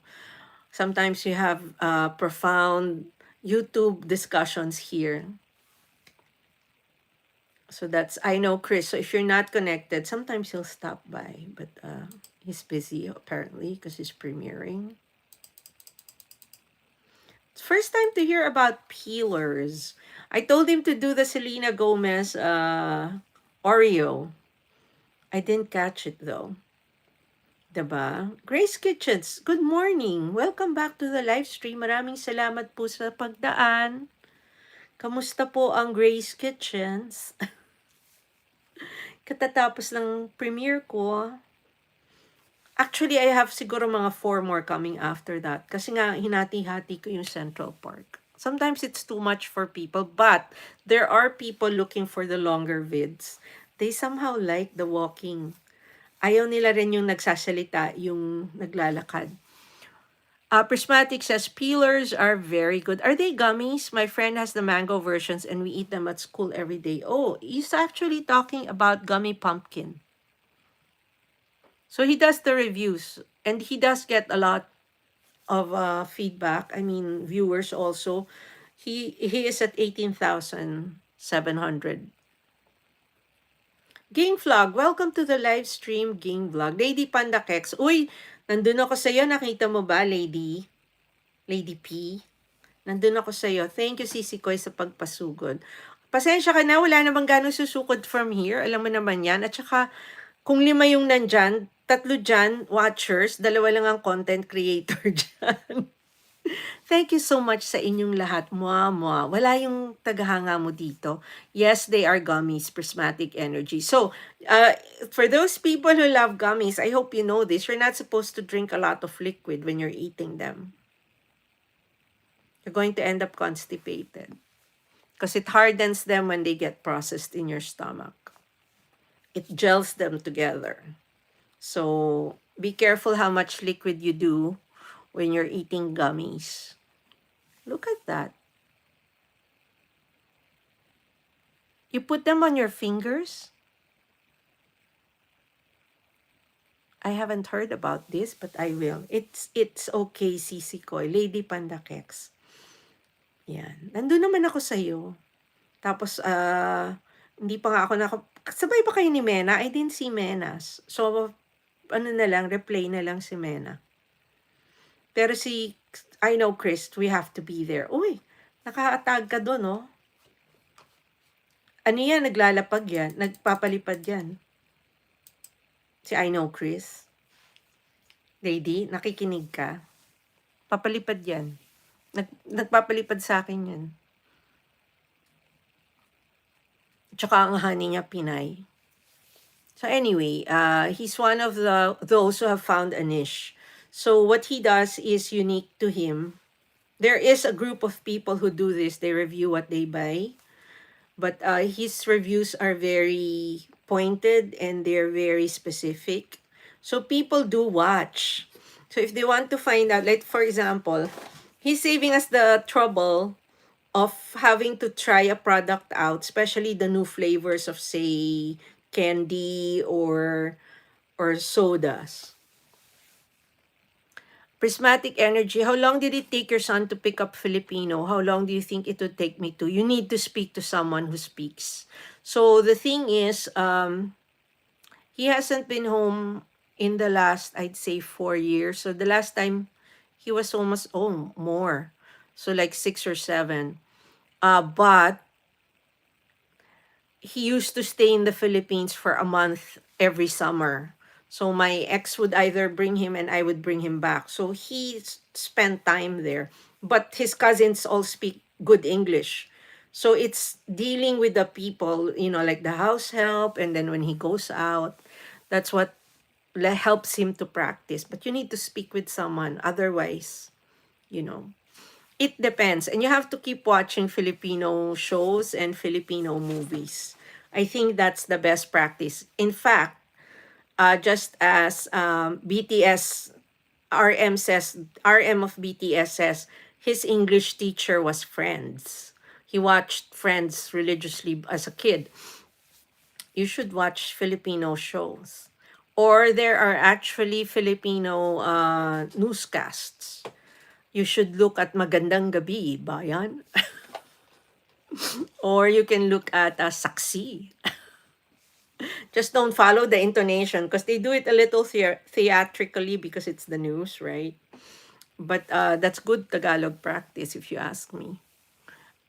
sometimes you have profound YouTube discussions here. So that's, I know Chris. So if you're not connected, sometimes he'll stop by, but he's busy apparently because he's premiering. It's first time to hear about peelers. I told him to do the Selena Gomez Oreo. I didn't catch it though. Diba? Grace Kitchens, good morning. Welcome back to the live stream. Maraming salamat po sa pagdaan. Kamusta po ang Grace Kitchens? Katatapos ng premiere ko. Actually, I have siguro mga 4 more coming after that. Kasi nga, hinati-hati ko yung Central Park. Sometimes it's too much for people, but there are people looking for the longer vids. They somehow like the walking. Ayaw nila rin yung nagsasalita, yung naglalakad. Prismatic says, peelers are very good. Are they gummies? My friend has the mango versions and we eat them at school every day. Oh, he's actually talking about gummy pumpkin. So he does the reviews and he does get a lot of feedback. I mean, viewers also. He is at 18,700. Ging Vlog, welcome to the live stream, Ging Vlog. Lady Panda Kex, uy, nandun ako sa iyo. Nakita mo ba, Lady? Lady P? Nandun ako sa iyo. Thank you, Sisi Koy, sa pagpasugod. Pasensya ka na, wala namang ganong susukod from here. Alam mo naman yan. At saka, kung 5 yung nandyan, 3 dyan, watchers, 2 lang ang content creator dyan. Thank you so much sa inyong lahat. Mwah. Wala yung tagahanga mo dito. Yes, they are gummies, prismatic energy. So, for those people who love gummies, I hope you know this. You're not supposed to drink a lot of liquid when you're eating them. You're going to end up constipated. Because it hardens them when they get processed in your stomach. It gels them together. So, be careful how much liquid you do when you're eating gummies. Look at that. You put them on your fingers? I haven't heard about this, but I will. It's okay, Sisi Koy. Lady Panda Kex. Yan. Nandun naman ako sa'yo. Tapos, hindi pa nga ako sabay pa kayo ni Mena? I didn't see Menas. So, replay na lang si Mena. Pero I know, Chris, we have to be there. Uy, naka-tag ka doon, no? Ano yan? Naglalapag yan? Nagpapalipad yan? Si I know, Chris. Lady, nakikinig ka? Papalipad yan. Nagpapalipad sa akin yan. Tsaka ang honey niya, Pinay. So anyway, he's one of those who have found a niche. So what he does is unique to him. There is a group of people who do this. They review what they buy, but his reviews are very pointed and they're very specific. So people do watch. So if they want to find out, like for example, he's saving us the trouble of having to try a product out, especially the new flavors of, say, candy or sodas. Prismatic energy. How long did it take your son to pick up Filipino? How long do you think it would take me to? You need to speak to someone who speaks. So the thing is, he hasn't been home in the last, I'd say, 4 years. So the last time he was almost, more. So like 6 or 7. But he used to stay in the Philippines for a month every summer. So my ex would either bring him and I would bring him back. So he spent time there. But his cousins all speak good English. So it's dealing with the people, like the house help. And then when he goes out, that's what helps him to practice. But you need to speak with someone. Otherwise, you know, it depends. And you have to keep watching Filipino shows and Filipino movies. I think that's the best practice. In fact, just as BTS RM of BTS says, his English teacher was Friends. He watched Friends religiously as a kid. You should watch Filipino shows. Or there are actually Filipino newscasts. You should look at Magandang Gabi, Bayan. Or you can look at Saksi. Just don't follow the intonation because they do it a little theatrically because it's the news, right? But that's good Tagalog practice if you ask me.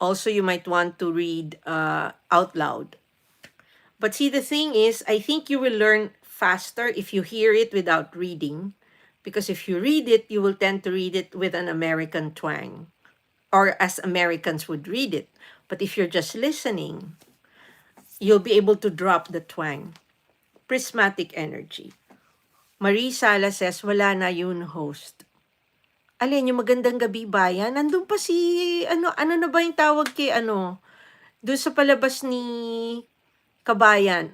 Also, you might want to read out loud. But see, the thing is, I think you will learn faster if you hear it without reading. Because if you read it, you will tend to read it with an American twang. Or as Americans would read it. But if you're just listening, you'll be able to drop the twang. Prismatic energy. Marie Sala says, wala na yun, host. Alin, yung Magandang Gabi Bayan? Nandun pa si, ano na ba yung tawag kay, doon sa palabas ni Kabayan,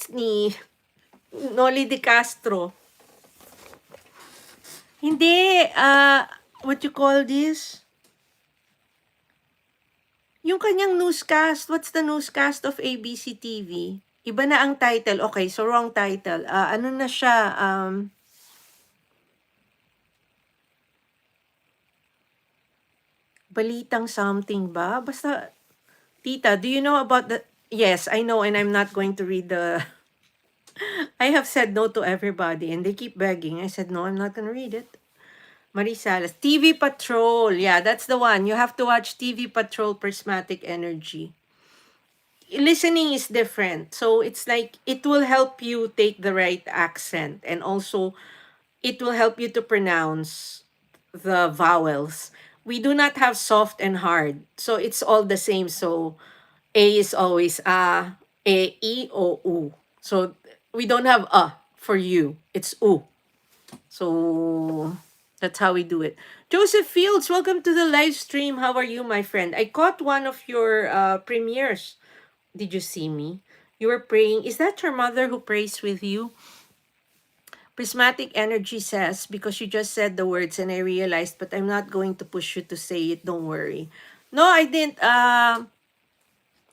ni Noli De Castro. Hindi, what you call this? Yung kanyang newscast, what's the newscast of ABC TV? Iba na ang title. Okay, so wrong title. Ano na siya? Balitang something ba? Basta, Tita, do you know about the... Yes, I know, and I'm not going to read the... I have said no to everybody, and they keep begging. I said, no, I'm not going to read it. Marisalas. TV Patrol. Yeah, that's the one. You have to watch TV Patrol Prismatic Energy. Listening is different. So it's like, it will help you take the right accent. And also, it will help you to pronounce the vowels. We do not have soft and hard. So it's all the same. So A is always A, E, O, U. So we don't have A for you. It's U. So that's how we do it. Joseph Fields, welcome to the live stream. How are you, my friend? I caught one of your premieres. Did you see me? You were praying. Is that your mother who prays with you? Prismatic energy says, because you just said the words and I realized, but I'm not going to push you to say it. Don't worry. No, I didn't.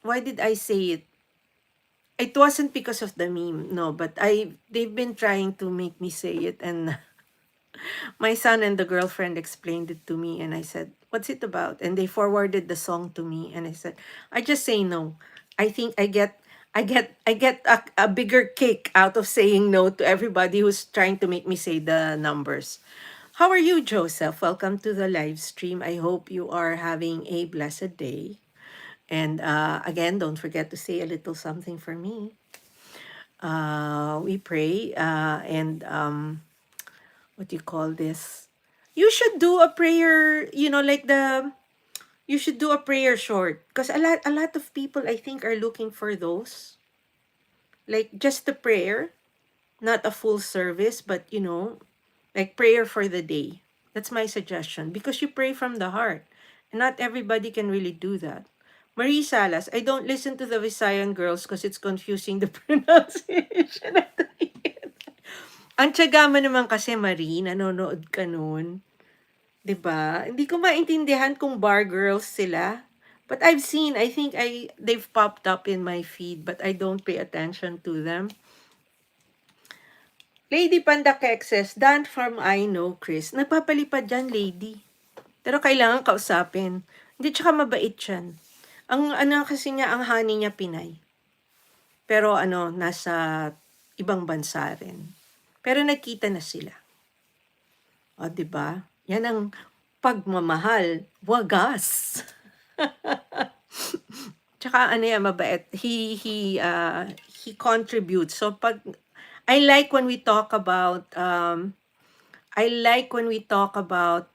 Why did I say it? It wasn't because of the meme. No, but they've been trying to make me say it, and my son and the girlfriend explained it to me, and I said, what's it about? And they forwarded the song to me, and I said, I just say no. I think I get a bigger kick out of saying no to everybody who's trying to make me say the numbers. How are you, Joseph? Welcome to the live stream. I hope you are having a blessed day. And again, don't forget to say a little something for me. We pray and what do you call this? You should do a prayer, you should do a prayer short because a lot of people I think are looking for those. Like just a prayer, not a full service, but like prayer for the day. That's my suggestion because you pray from the heart. And not everybody can really do that. Marie Salas, I don't listen to the Visayan girls because it's confusing the pronunciation of the name. Ang tiyaga mo naman kasi, Marie, nanonood ka nun. 'Di ba? Hindi ko maintindihan kung bar girls sila. But I think they've popped up in my feed, but I don't pay attention to them. Lady Panda Kexes, Dan from I Know, Chris. Nagpapalipad yan, lady. Pero kailangan kausapin. Hindi, tsaka mabait yan. Ang ano kasi niya, ang honey niya Pinay. Pero nasa ibang bansa rin. Pero nagkita na sila. O, 'di ba? Yan ang pagmamahal. Wagas. Tsaka yan, mabait. He contributes. So I like when we talk about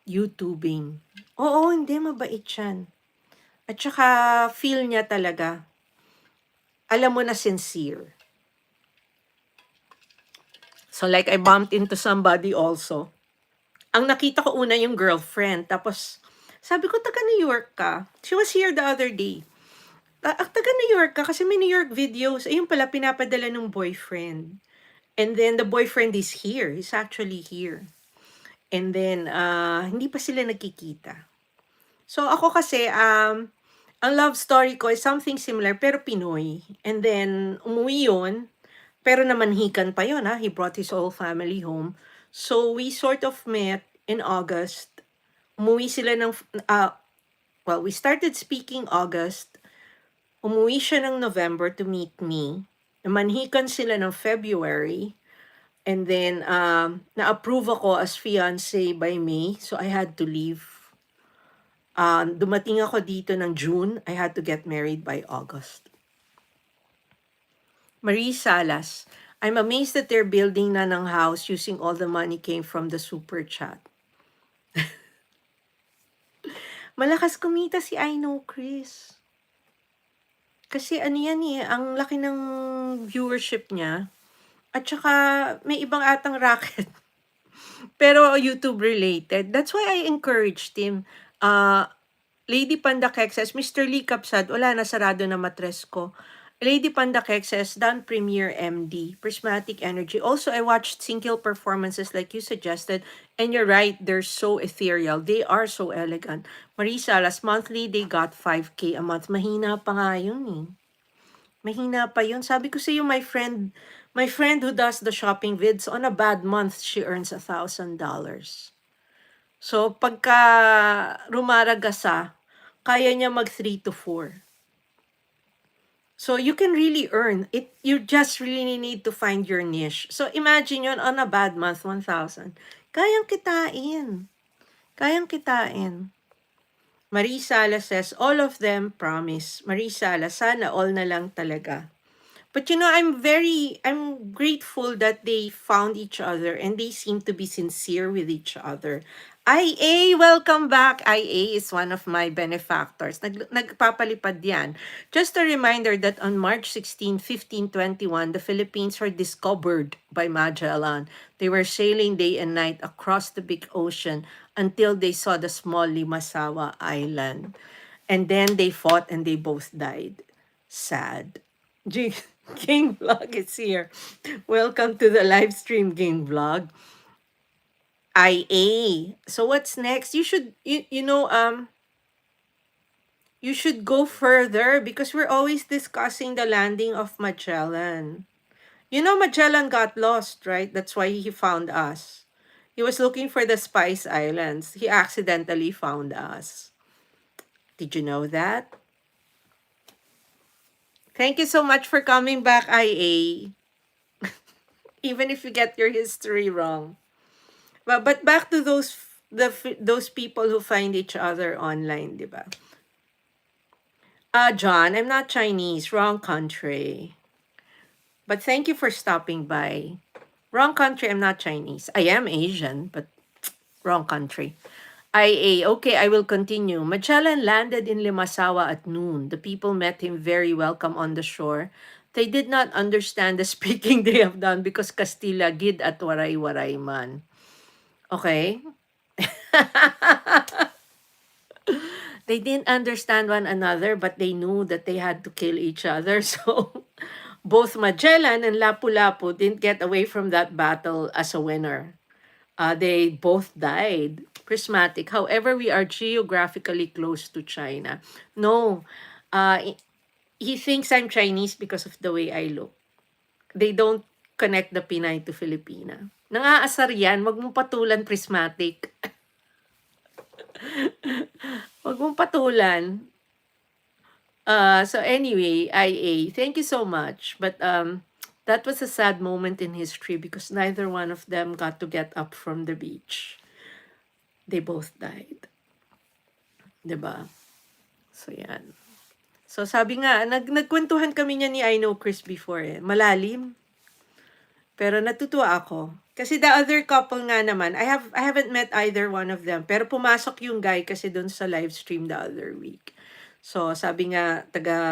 YouTubing. Oo, hindi, mabait yan. At saka feel niya talaga. Alam mo na sincere. So like I bumped into somebody also. Ang nakita ko una yung girlfriend. Tapos sabi ko, taga New York ka. She was here the other day. Taga New York ka kasi may New York videos. Ayun pala, pinapadala ng boyfriend. And then the boyfriend is here. He's actually here. And then, hindi pa sila nagkikita. So ako kasi, ang love story ko is something similar pero Pinoy. And then, umuwi yun. Pero namanhikan pa yun, ha? He brought his whole family home. So we sort of met in August. Umuwi sila ng, we started speaking August. Umuwi siya ng November to meet me. Namanhikan sila ng February. And then, na-approve ako as fiancé by May. So, I had to leave. Dumating ako dito ng June. I had to get married by August. Marie Salas, I'm amazed that they're building na ng house using all the money came from the super chat. Malakas kumita si I Know, Chris. Kasi yan ang laki ng viewership niya. At saka may ibang atang racket. Pero YouTube related. That's why I encouraged him. Lady Panda Kex says, Mr. Lee Kapsad, wala na, sarado na matres ko. Lady Panda Kex says, done Premiere MD, Prismatic Energy. Also, I watched single performances like you suggested, and you're right, they're so ethereal. They are so elegant. Marisa, last monthly, they got 5K a month. Mahina pa nga yun eh. Mahina pa yun. Sabi ko sa iyo, my friend who does the shopping vids, on a bad month, she earns $1,000. So, pagka rumaragasa, kaya niya mag 3 to 4. So, you can really earn. You just really need to find your niche. So, imagine yun, on a bad month, 1,000. Kayang kitain. Kayang kitain. Marisala says, all of them promise. Marisala, sana all na lang talaga. But I'm grateful that they found each other and they seem to be sincere with each other. IA, welcome back. IA is one of my benefactors. Nagpapalipad yan. Just a reminder that on March 16, 1521, the Philippines were discovered by Magellan. They were sailing day and night across the big ocean until they saw the small Limasawa Island. And then they fought and they both died. Sad. King Vlog is here. Welcome to the live stream, King Vlog. IA. So what's next? You should you should go further because we're always discussing the landing of Magellan. Magellan got lost, right? That's why he found us. He was looking for the Spice Islands. He accidentally found us. Did you know that? Thank you so much for coming back, IA. Even if you get your history wrong. But back to those people who find each other online, di ba? John, I'm not Chinese. Wrong country. But thank you for stopping by. Wrong country, I'm not Chinese. I am Asian, but wrong country. IA, okay, I will continue. Magellan landed in Limasawa at noon. The people met him very welcome on the shore. They did not understand the speaking they have done because Castilla gid at waray-waray man. Okay? They didn't understand one another, but they knew that they had to kill each other. So both Magellan and Lapu-Lapu didn't get away from that battle as a winner. They both died. Prismatic. However, we are geographically close to China. No, he thinks I'm Chinese because of the way I look. They don't connect the Pinay to Filipina. Nangaasar yan. Wag mong patulan, Prismatic. Wag mong patulan. So anyway, IA, thank you so much. But that was a sad moment in history because neither one of them got to get up from the beach. They both died. 'Di ba? So yan. So sabi nga, nagkwentuhan kami niya ni I Know Chris before eh. Malalim. Pero natutuwa ako. Kasi the other couple nga naman, I haven't met either one of them. Pero pumasok yung guy kasi doon sa live stream the other week. So sabi nga,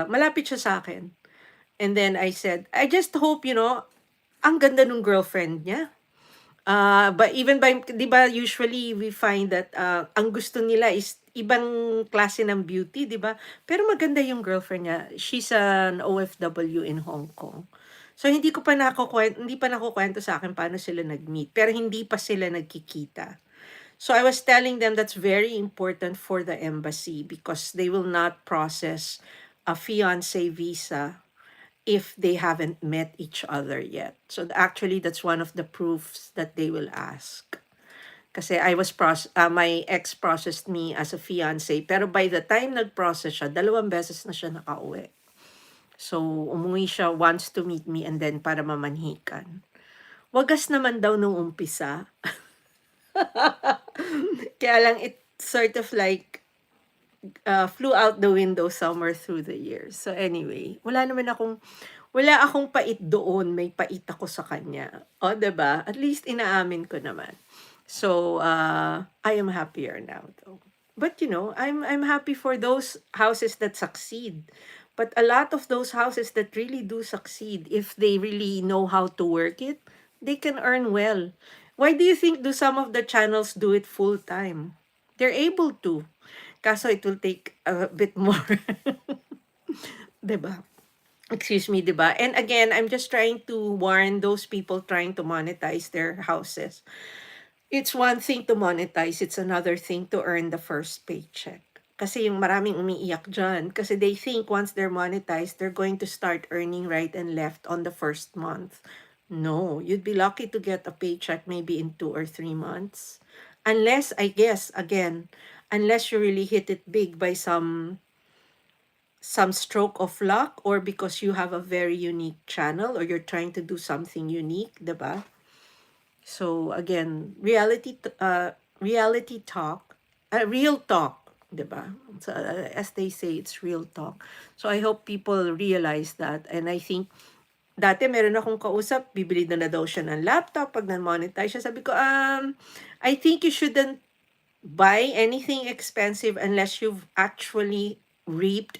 malapit siya sa akin. And then I said, I just hope, ang ganda nung girlfriend niya. But even by, di ba, usually we find that ang gusto nila is ibang klase ng beauty, di ba? Pero maganda yung girlfriend niya. She's an OFW in Hong Kong. So hindi pa nakukwento sa akin paano sila nag-meet. Pero hindi pa sila nagkikita. So I was telling them that's very important for the embassy because they will not process a fiancé visa if they haven't met each other yet. So actually, that's one of the proofs that they will ask. Kasi my ex processed me as a fiancé, pero by the time nag-process siya, 2 beses na siya nakauwi. So, umuwi siya once to meet me and then para mamanhikan. Wagas naman daw nung umpisa. Kaya lang it sort of like flew out the window somewhere through the years. So anyway, wala akong pait doon, may pait ako sa kanya. O, 'di ba? At least inaamin ko naman. So, I am happier now though. But I'm happy for those houses that succeed. But a lot of those houses that really do succeed, if they really know how to work it, they can earn well. Why do you think do some of the channels do it full time? They're able to. Kaso it will take a bit more. 'Di ba? Excuse me, 'di ba? And again, I'm just trying to warn those people trying to monetize their houses. It's one thing to monetize, it's another thing to earn the first paycheck. Kasi yung maraming umiiyak dyan. Kasi they think once they're monetized, they're going to start earning right and left on the first month. No, you'd be lucky to get a paycheck maybe in 2 or 3 months. Unless, I guess, again, unless you really hit it big by some stroke of luck or because you have a very unique channel or you're trying to do something unique, diba? So again, reality talk, real talk, diba? So, as they say, it's real talk. So I hope people realize that. And I think, dati meron akong kausap, bibili na daw siya ng laptop pag na-monetize siya. Sabi ko, I think you shouldn't buy anything expensive unless you've actually reaped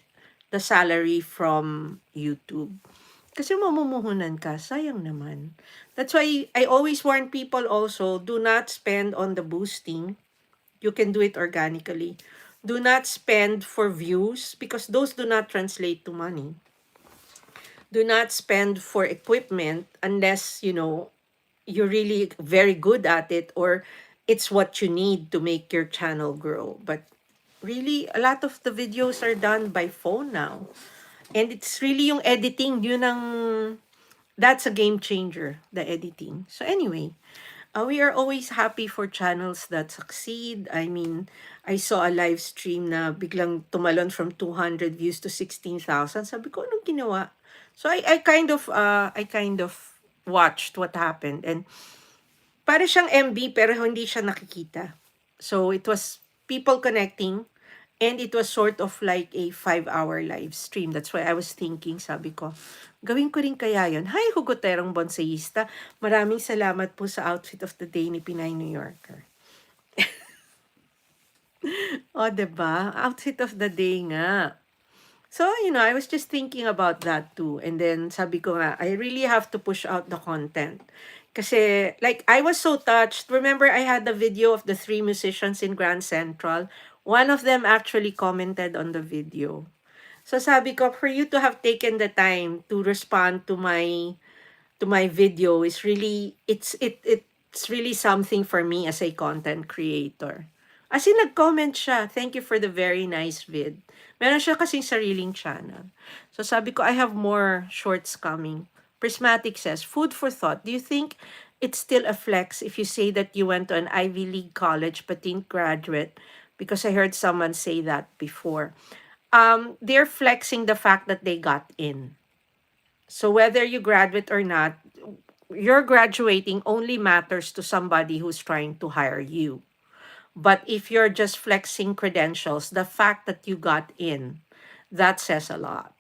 the salary from YouTube. Kasi mamumuhunan ka, sayang naman. That's why I always warn people also, do not spend on the boosting. You can do it organically. Do not spend for views because those do not translate to money. Do not spend for equipment unless, you're really very good at it or it's what you need to make your channel grow. But really, a lot of the videos are done by phone now. And it's really yung editing, that's a game changer, the editing. So anyway, we are always happy for channels that succeed. I mean, I saw a live stream na biglang tumalon from 200 views to 16,000. Sabi ko, anong ginawa? So I kind of watched what happened. And para siyang MB pero hindi siya nakikita. So it was people connecting. And it was sort of like a 5-hour live stream. That's why I was thinking, sabi ko, gawin ko rin kaya yun. Hi, Hugoterong Bonsayista. Maraming salamat po sa outfit of the day ni Pinay New Yorker. O, 'di ba? Outfit of the day nga. So, I was just thinking about that too. And then sabi ko nga, I really have to push out the content. Kasi, like, I was so touched. Remember, I had the video of the three musicians in Grand Central. One of them actually commented on the video. So sabi ko, for you to have taken the time to respond to my video is really, it's really something for me as a content creator. As in, nag-comment siya, thank you for the very nice vid. Meron siya kasing sariling channel. So sabi ko, I have more shorts coming. Prismatic says, food for thought. Do you think it's still a flex if you say that you went to an Ivy League college but didn't graduate? Because I heard someone say that before. They're flexing the fact that they got in. So whether you graduate or not, your graduating only matters to somebody who's trying to hire you. But if you're just flexing credentials, the fact that you got in, that says a lot.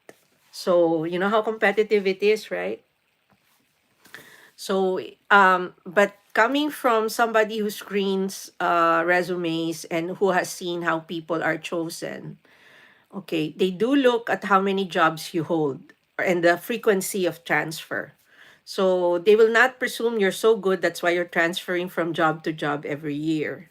So, you know how competitive it is, right? So, but coming from somebody who screens resumes and who has seen how people are chosen, okay, they do look at how many jobs you hold and the frequency of transfer. So they will not presume you're so good, that's why you're transferring from job to job every year.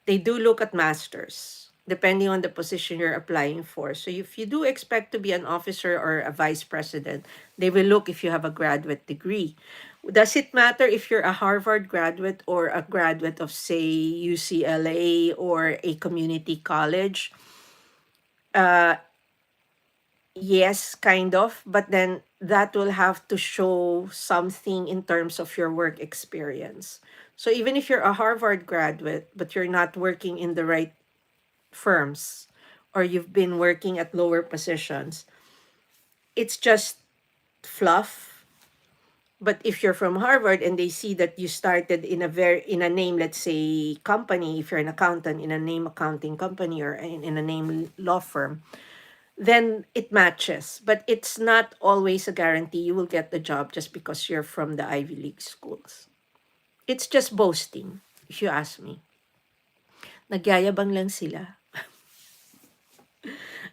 They do look at masters, depending on the position you're applying for. So if you do expect to be an officer or a vice president, they will look if you have a graduate degree. Does it matter if you're a Harvard graduate or a graduate of, say, UCLA or a community college? Uh, Yes, kind of, but then that will have to show something in terms of your work experience. So even if you're a Harvard graduate, but you're not working in the right firms, or you've been working at lower positions, it's just fluff. But if you're from Harvard and they see that you started in a name, let's say company, if you're an accountant in a name accounting company or in a name law firm, then it matches. But it's not always a guarantee you will get the job just because you're from the Ivy League schools. It's just boasting, if you ask me. Nagyayabang lang sila.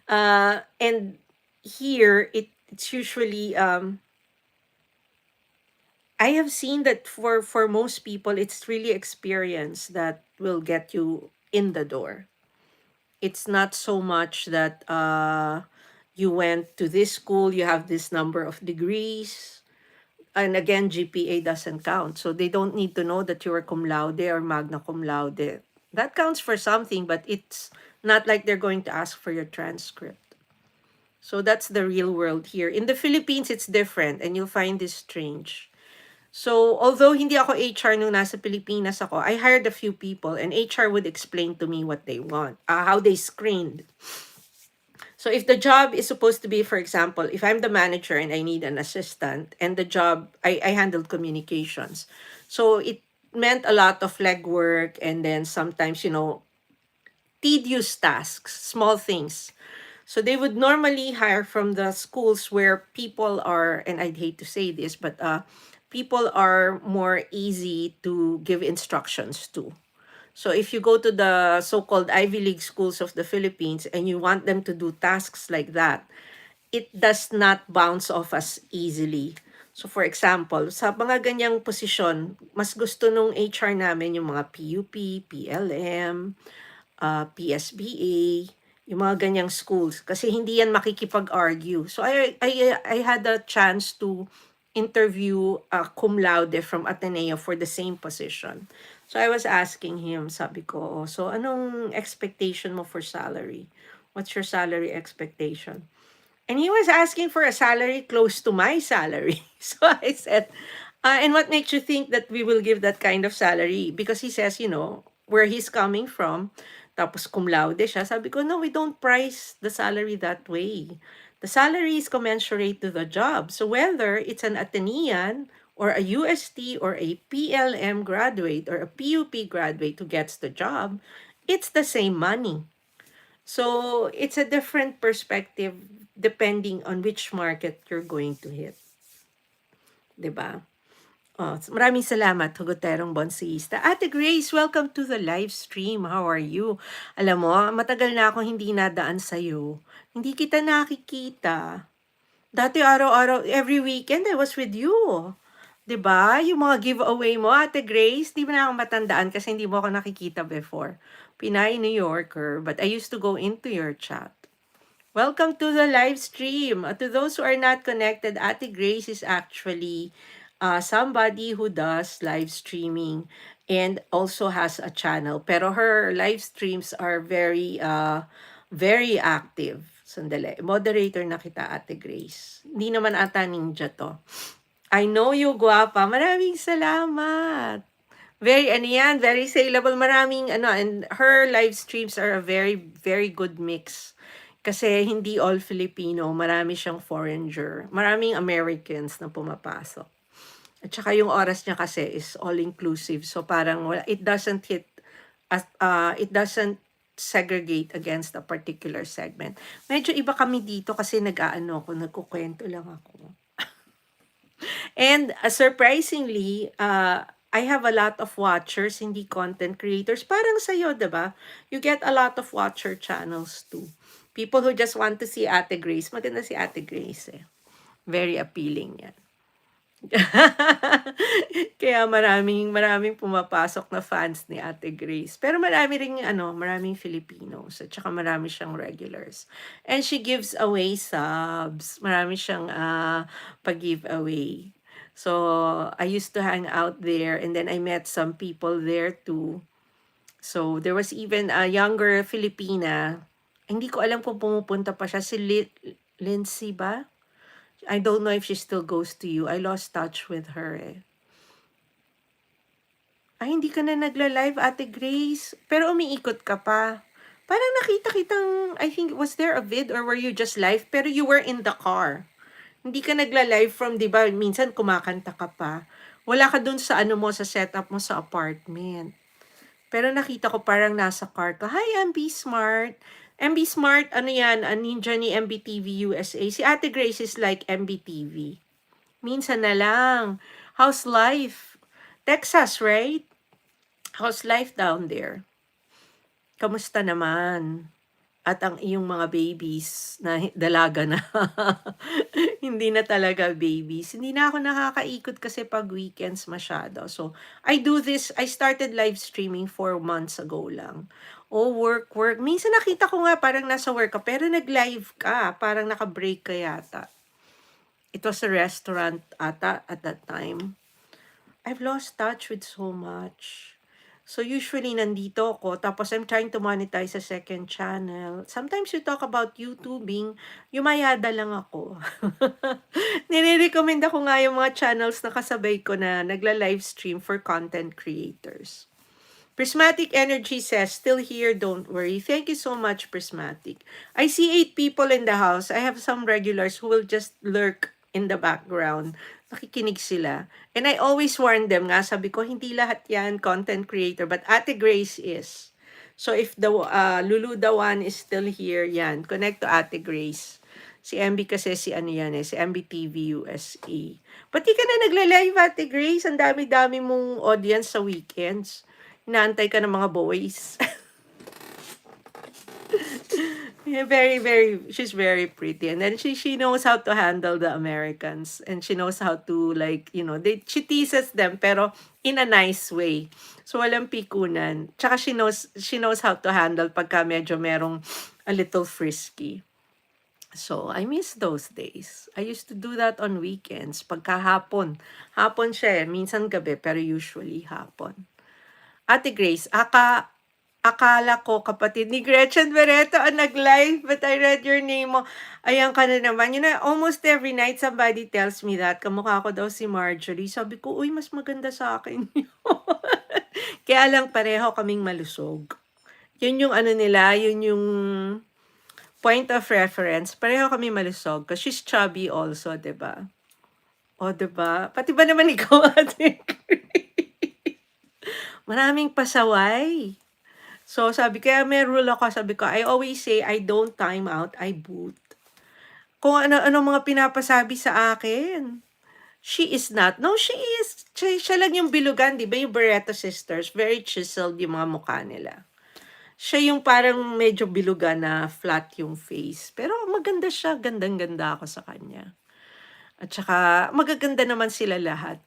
And here, it's usually, I have seen that for most people, it's really experience that will get you in the door. It's not so much that you went to this school, you have this number of degrees. And again, GPA doesn't count. So they don't need to know that you were cum laude or magna cum laude. That counts for something, but it's not like they're going to ask for your transcript. So that's the real world here. In the Philippines, it's different, and you'll find this strange. So, although hindi ako HR nung nasa Pilipinas ako, I hired a few people, and HR would explain to me what they want, how they screened. So if the job is supposed to be, for example, if I'm the manager and I need an assistant, and the job, I handled communications. So it meant a lot of legwork, and then sometimes, tedious tasks, small things. So they would normally hire from the schools where people are, and I'd hate to say this, but people are more easy to give instructions to. So if you go to the so-called Ivy League schools of the Philippines and you want them to do tasks like that, it does not bounce off as easily. So for example, sa mga ganyang posisyon, mas gusto nung HR namin yung mga PUP, PLM, PSBA, yung mga ganyang schools. Kasi hindi yan makikipag-argue. So I had a chance to interview a cum laude from Ateneo for the same position. So I was asking him, sabi ko, so anong expectation mo for salary? What's your salary expectation? And he was asking for a salary close to my salary. So I said, and what makes you think that we will give that kind of salary? Because he says, where he's coming from, tapos cum laude siya. Sabi ko, no, we don't price the salary that way. The salary is commensurate to the job. So whether it's an Atenean or a UST or a PLM graduate or a PUP graduate who gets the job, it's the same money. So it's a different perspective depending on which market you're going to hit. 'Di ba? Maraming salamat, Hugoterong Bonsayista. Ate Grace, welcome to the live stream. How are you? Alam mo, matagal na akong hindi nadaan sa'yo. Hindi kita nakikita. Dati araw-araw, every weekend, I was with you. 'Di ba? Yung mga giveaway mo, Ate Grace, di mo na ako matandaan kasi hindi mo ako nakikita before. Pinay New Yorker, but I used to go into your chat. Welcome to the live stream. To those who are not connected, Ate Grace is actually somebody who does live streaming and also has a channel. Pero her live streams are very active. Sandali. Moderator na kita, Ate Grace. Hindi naman ata ninja to. I know you, guwapa. Maraming salamat. Very saleable. Maraming, and her live streams are a very good mix. Kasi hindi all Filipino, marami siyang foreigner. Maraming Americans na pumapasok. At saka yung oras niya kasi is all-inclusive. So parang it doesn't it doesn't segregate against a particular segment. Medyo iba kami dito kasi nagkukwento lang ako. And surprisingly, I have a lot of watchers, hindi content creators. Parang sa'yo, diba? You get a lot of watcher channels too. People who just want to see Ate Grace. Maganda si Ate Grace eh. Very appealing yan. Kaya maraming pumapasok na fans ni Ate Grace. Pero maraming Filipinos at saka marami siyang regulars. And she gives away subs. Marami siyang pag-giveaway. So, I used to hang out there and then I met some people there too. So, there was even a younger Filipina. Hindi ko alam kung pumupunta pa siya. Si Lindsay ba? I don't know if she still goes to you. I lost touch with her eh. Ay, hindi ka na nagla-live, Ate Grace. Pero umiikot ka pa. Parang nakita kitang, I think, was there a vid or were you just live? Pero you were in the car. Hindi ka nagla-live from, di ba, minsan kumakanta ka pa. Wala ka dun sa sa setup mo sa apartment. Pero nakita ko parang nasa car ka. Hi, MB Smart. MB Smart, yan, ninja ni MBTV USA. Si Ate Grace is like MBTV. Minsan na lang. How's life? Texas, right? How's life down there? Kamusta naman? At ang iyong mga babies na dalaga na. Hindi na talaga babies. Hindi na ako nakakaikot kasi pag weekends masyado. So, I started live streaming 4 months ago lang. Oh, work. Minsan nakita ko nga parang nasa work ka, pero nag-live ka. Parang naka-break ka yata. It was a restaurant ata at that time. I've lost touch with so much. So usually nandito ako, tapos I'm trying to monetize a second channel. Sometimes you talk about YouTubing, yumayada lang ako. Nire-recommend ako nga yung mga channels na kasabay ko na nagla-live stream for content creators. Prismatic Energy says, still here, don't worry. Thank you so much, Prismatic. I see 8 people in the house. I have some regulars who will just lurk in the background. Nakikinig sila. And I always warn them nga, sabi ko, hindi lahat yan content creator, but Ate Grace is. So if the Lulu the one is still here, yan, connect to Ate Grace. Si MB kasi si MBTV USA. Pati ka na nagla-live, Ate Grace. Ang dami-dami mong audience sa weekends. Inaantay ka ng mga boys. Yeah, she's very pretty. And then she knows how to handle the Americans. And she knows how to she teases them, pero in a nice way. So, walang pikunan. Tsaka she knows how to handle pagka medyo merong a little frisky. So, I miss those days. I used to do that on weekends. Pagka hapon. Hapon siya minsan gabi, pero usually hapon. Ate Grace, akala ko kapatid ni Gretchen Barreto ang nag-live, but I read your name mo. Ayan ka na naman. Almost every night somebody tells me that. Kamukha ko daw si Marjorie. Sabi ko, uy, mas maganda sa akin yun. Kaya lang pareho kaming malusog. Yun yung nila, yun yung point of reference. Pareho kami malusog. Because she's chubby also, diba? O, diba? Pati ba naman ikaw, Ate Grace? Maraming pasaway. So, kaya may rule ako, sabi ko, I always say, I don't time out, I boot. Kung ano mga pinapasabi sa akin. She is not. No, she is. Siya lang yung bilugan, di ba? Yung Barreto sisters, very chiseled yung mga mukha nila. Siya yung parang medyo bilugan na flat yung face. Pero maganda siya, gandang-ganda ako sa kanya. At saka magaganda naman sila lahat,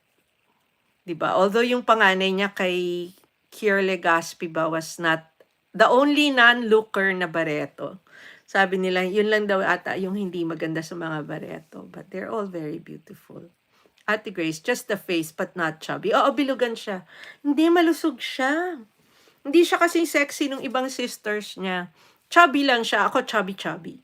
'di ba? Although yung panganay niya kay Kier Legaspi ba was not the only non-looker na Barreto. Sabi nila, yun lang daw ata yung hindi maganda sa mga Barreto. But they're all very beautiful. Ate Grace, just the face but not chubby. Oo, bilugan siya. Hindi, malusog siya. Hindi siya kasing sexy nung ibang sisters niya. Chubby lang siya. Ako chubby-chubby.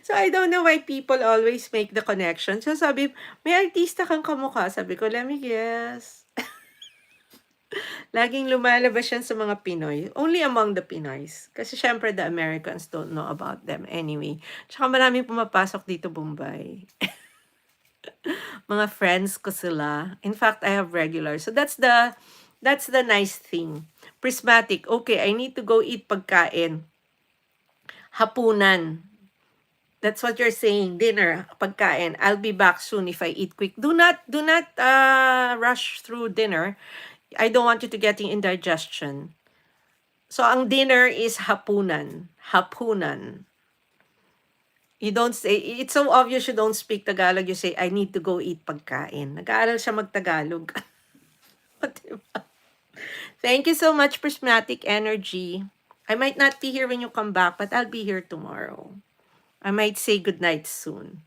So, I don't know why people always make the connection. So, sabi, may artista kang kamukha. Sabi ko, let me guess. Laging lumalabas yan sa mga Pinoy. Only among the Pinoys. Kasi syempre, the Americans don't know about them anyway. Tsaka maraming pumapasok dito, Bombay. Mga friends ko sila. In fact, I have regulars. So, that's the nice thing. Prismatic. Okay, I need to go eat pagkain. Hapunan. That's what you're saying. Dinner, pagkain. I'll be back soon if I eat quick. Do not rush through dinner. I don't want you to getting indigestion. So, ang dinner is hapunan. Hapunan. You don't say, it's so obvious you don't speak Tagalog. You say, I need to go eat pagkain. Nag-aaral siya mag-Tagalog. Diba? Thank you so much, Prismatic Energy. I might not be here when you come back, but I'll be here tomorrow. I might say goodnight soon.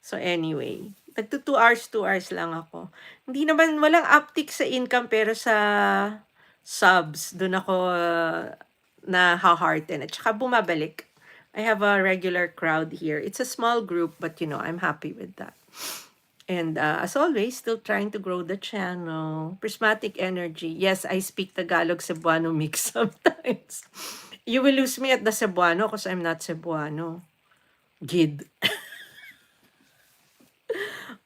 So anyway, 2 hours lang ako. Hindi naman, walang uptick sa income, pero sa subs, doon ako na ha-hearten. At saka bumabalik. I have a regular crowd here. It's a small group, but I'm happy with that. And as always, still trying to grow the channel. Prismatic Energy. Yes, I speak Tagalog Cebuano mix sometimes. You will lose me at the Cebuano because I'm not Cebuano. Gid.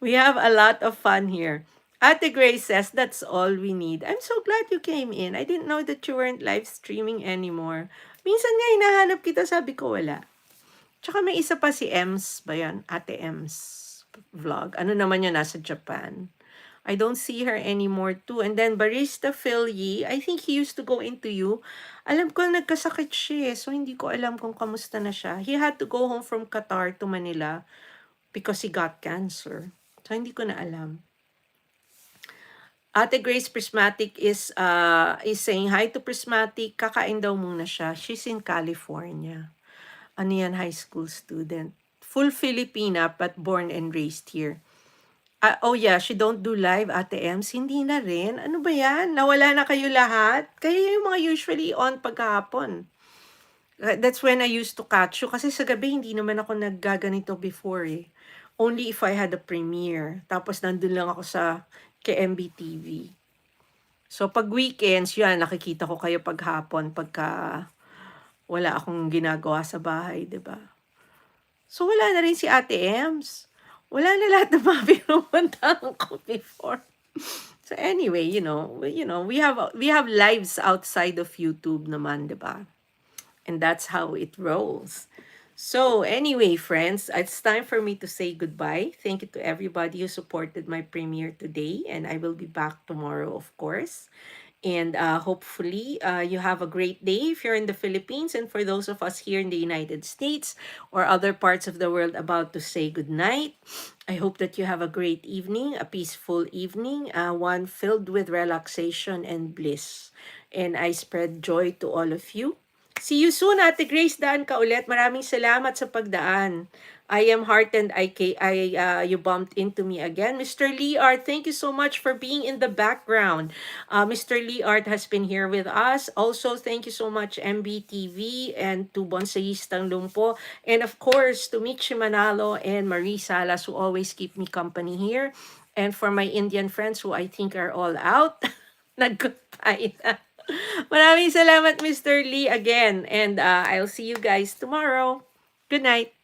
We have a lot of fun here. Ate Grace says, that's all we need. I'm so glad you came in. I didn't know that you weren't live streaming anymore. Minsan nga hinahanap kita, sabi ko wala. Tsaka may isa pa si Ems ba yan? Ate Ems vlog. Ano naman yun, nasa Japan. I don't see her anymore too. And then Barista Phil Yee, I think he used to go into you. Alam ko nagkasakit siya, so hindi ko alam kung kamusta na siya. He had to go home from Qatar to Manila because he got cancer. So hindi ko na alam. Ate Grace Prismatic is saying hi to Prismatic. Kakain daw muna siya. She's in California. Ano yan, high school student. Full Filipina but born and raised here. Oh yeah, she don't do live, Ate Ems. Hindi na rin. Ano ba yan? Nawala na kayo lahat? Kayo yung mga usually on pagkahapon. That's when I used to catch you. Kasi sa gabi, hindi naman ako naggaganito before eh. Only if I had a premiere. Tapos nandun lang ako sa KMB TV. So pag weekends, yan, nakikita ko kayo paghapon pagka wala akong ginagawa sa bahay, 'di ba? So wala na rin si Ate Ems. Wala na lahat ng mga pinupuntahan ko before. So anyway, we have lives outside of YouTube naman, 'di ba? And that's how it rolls. So anyway, friends, it's time for me to say goodbye. Thank you to everybody who supported my premiere today. And I will be back tomorrow, of course. And hopefully you have a great day if you're in the Philippines. And for those of us here in the United States or other parts of the world about to say goodnight, I hope that you have a great evening, a peaceful evening, one filled with relaxation and bliss. And I spread joy to all of you. See you soon, Ate Grace. Daan ka ulit. Maraming salamat sa pagdaan. I am heartened you bumped into me again. Mr. Lee Art, thank you so much for being in the background. Mr. Lee Art has been here with us. Also, thank you so much, MBTV, and to Bonsayistang Lumpo. And of course, to Michi Manalo and Marie Salas, who always keep me company here. And for my Indian friends who I think are all out, nag-goodbye na. Maraming salamat, Mr. Lee, again. And I'll see you guys tomorrow. Good night.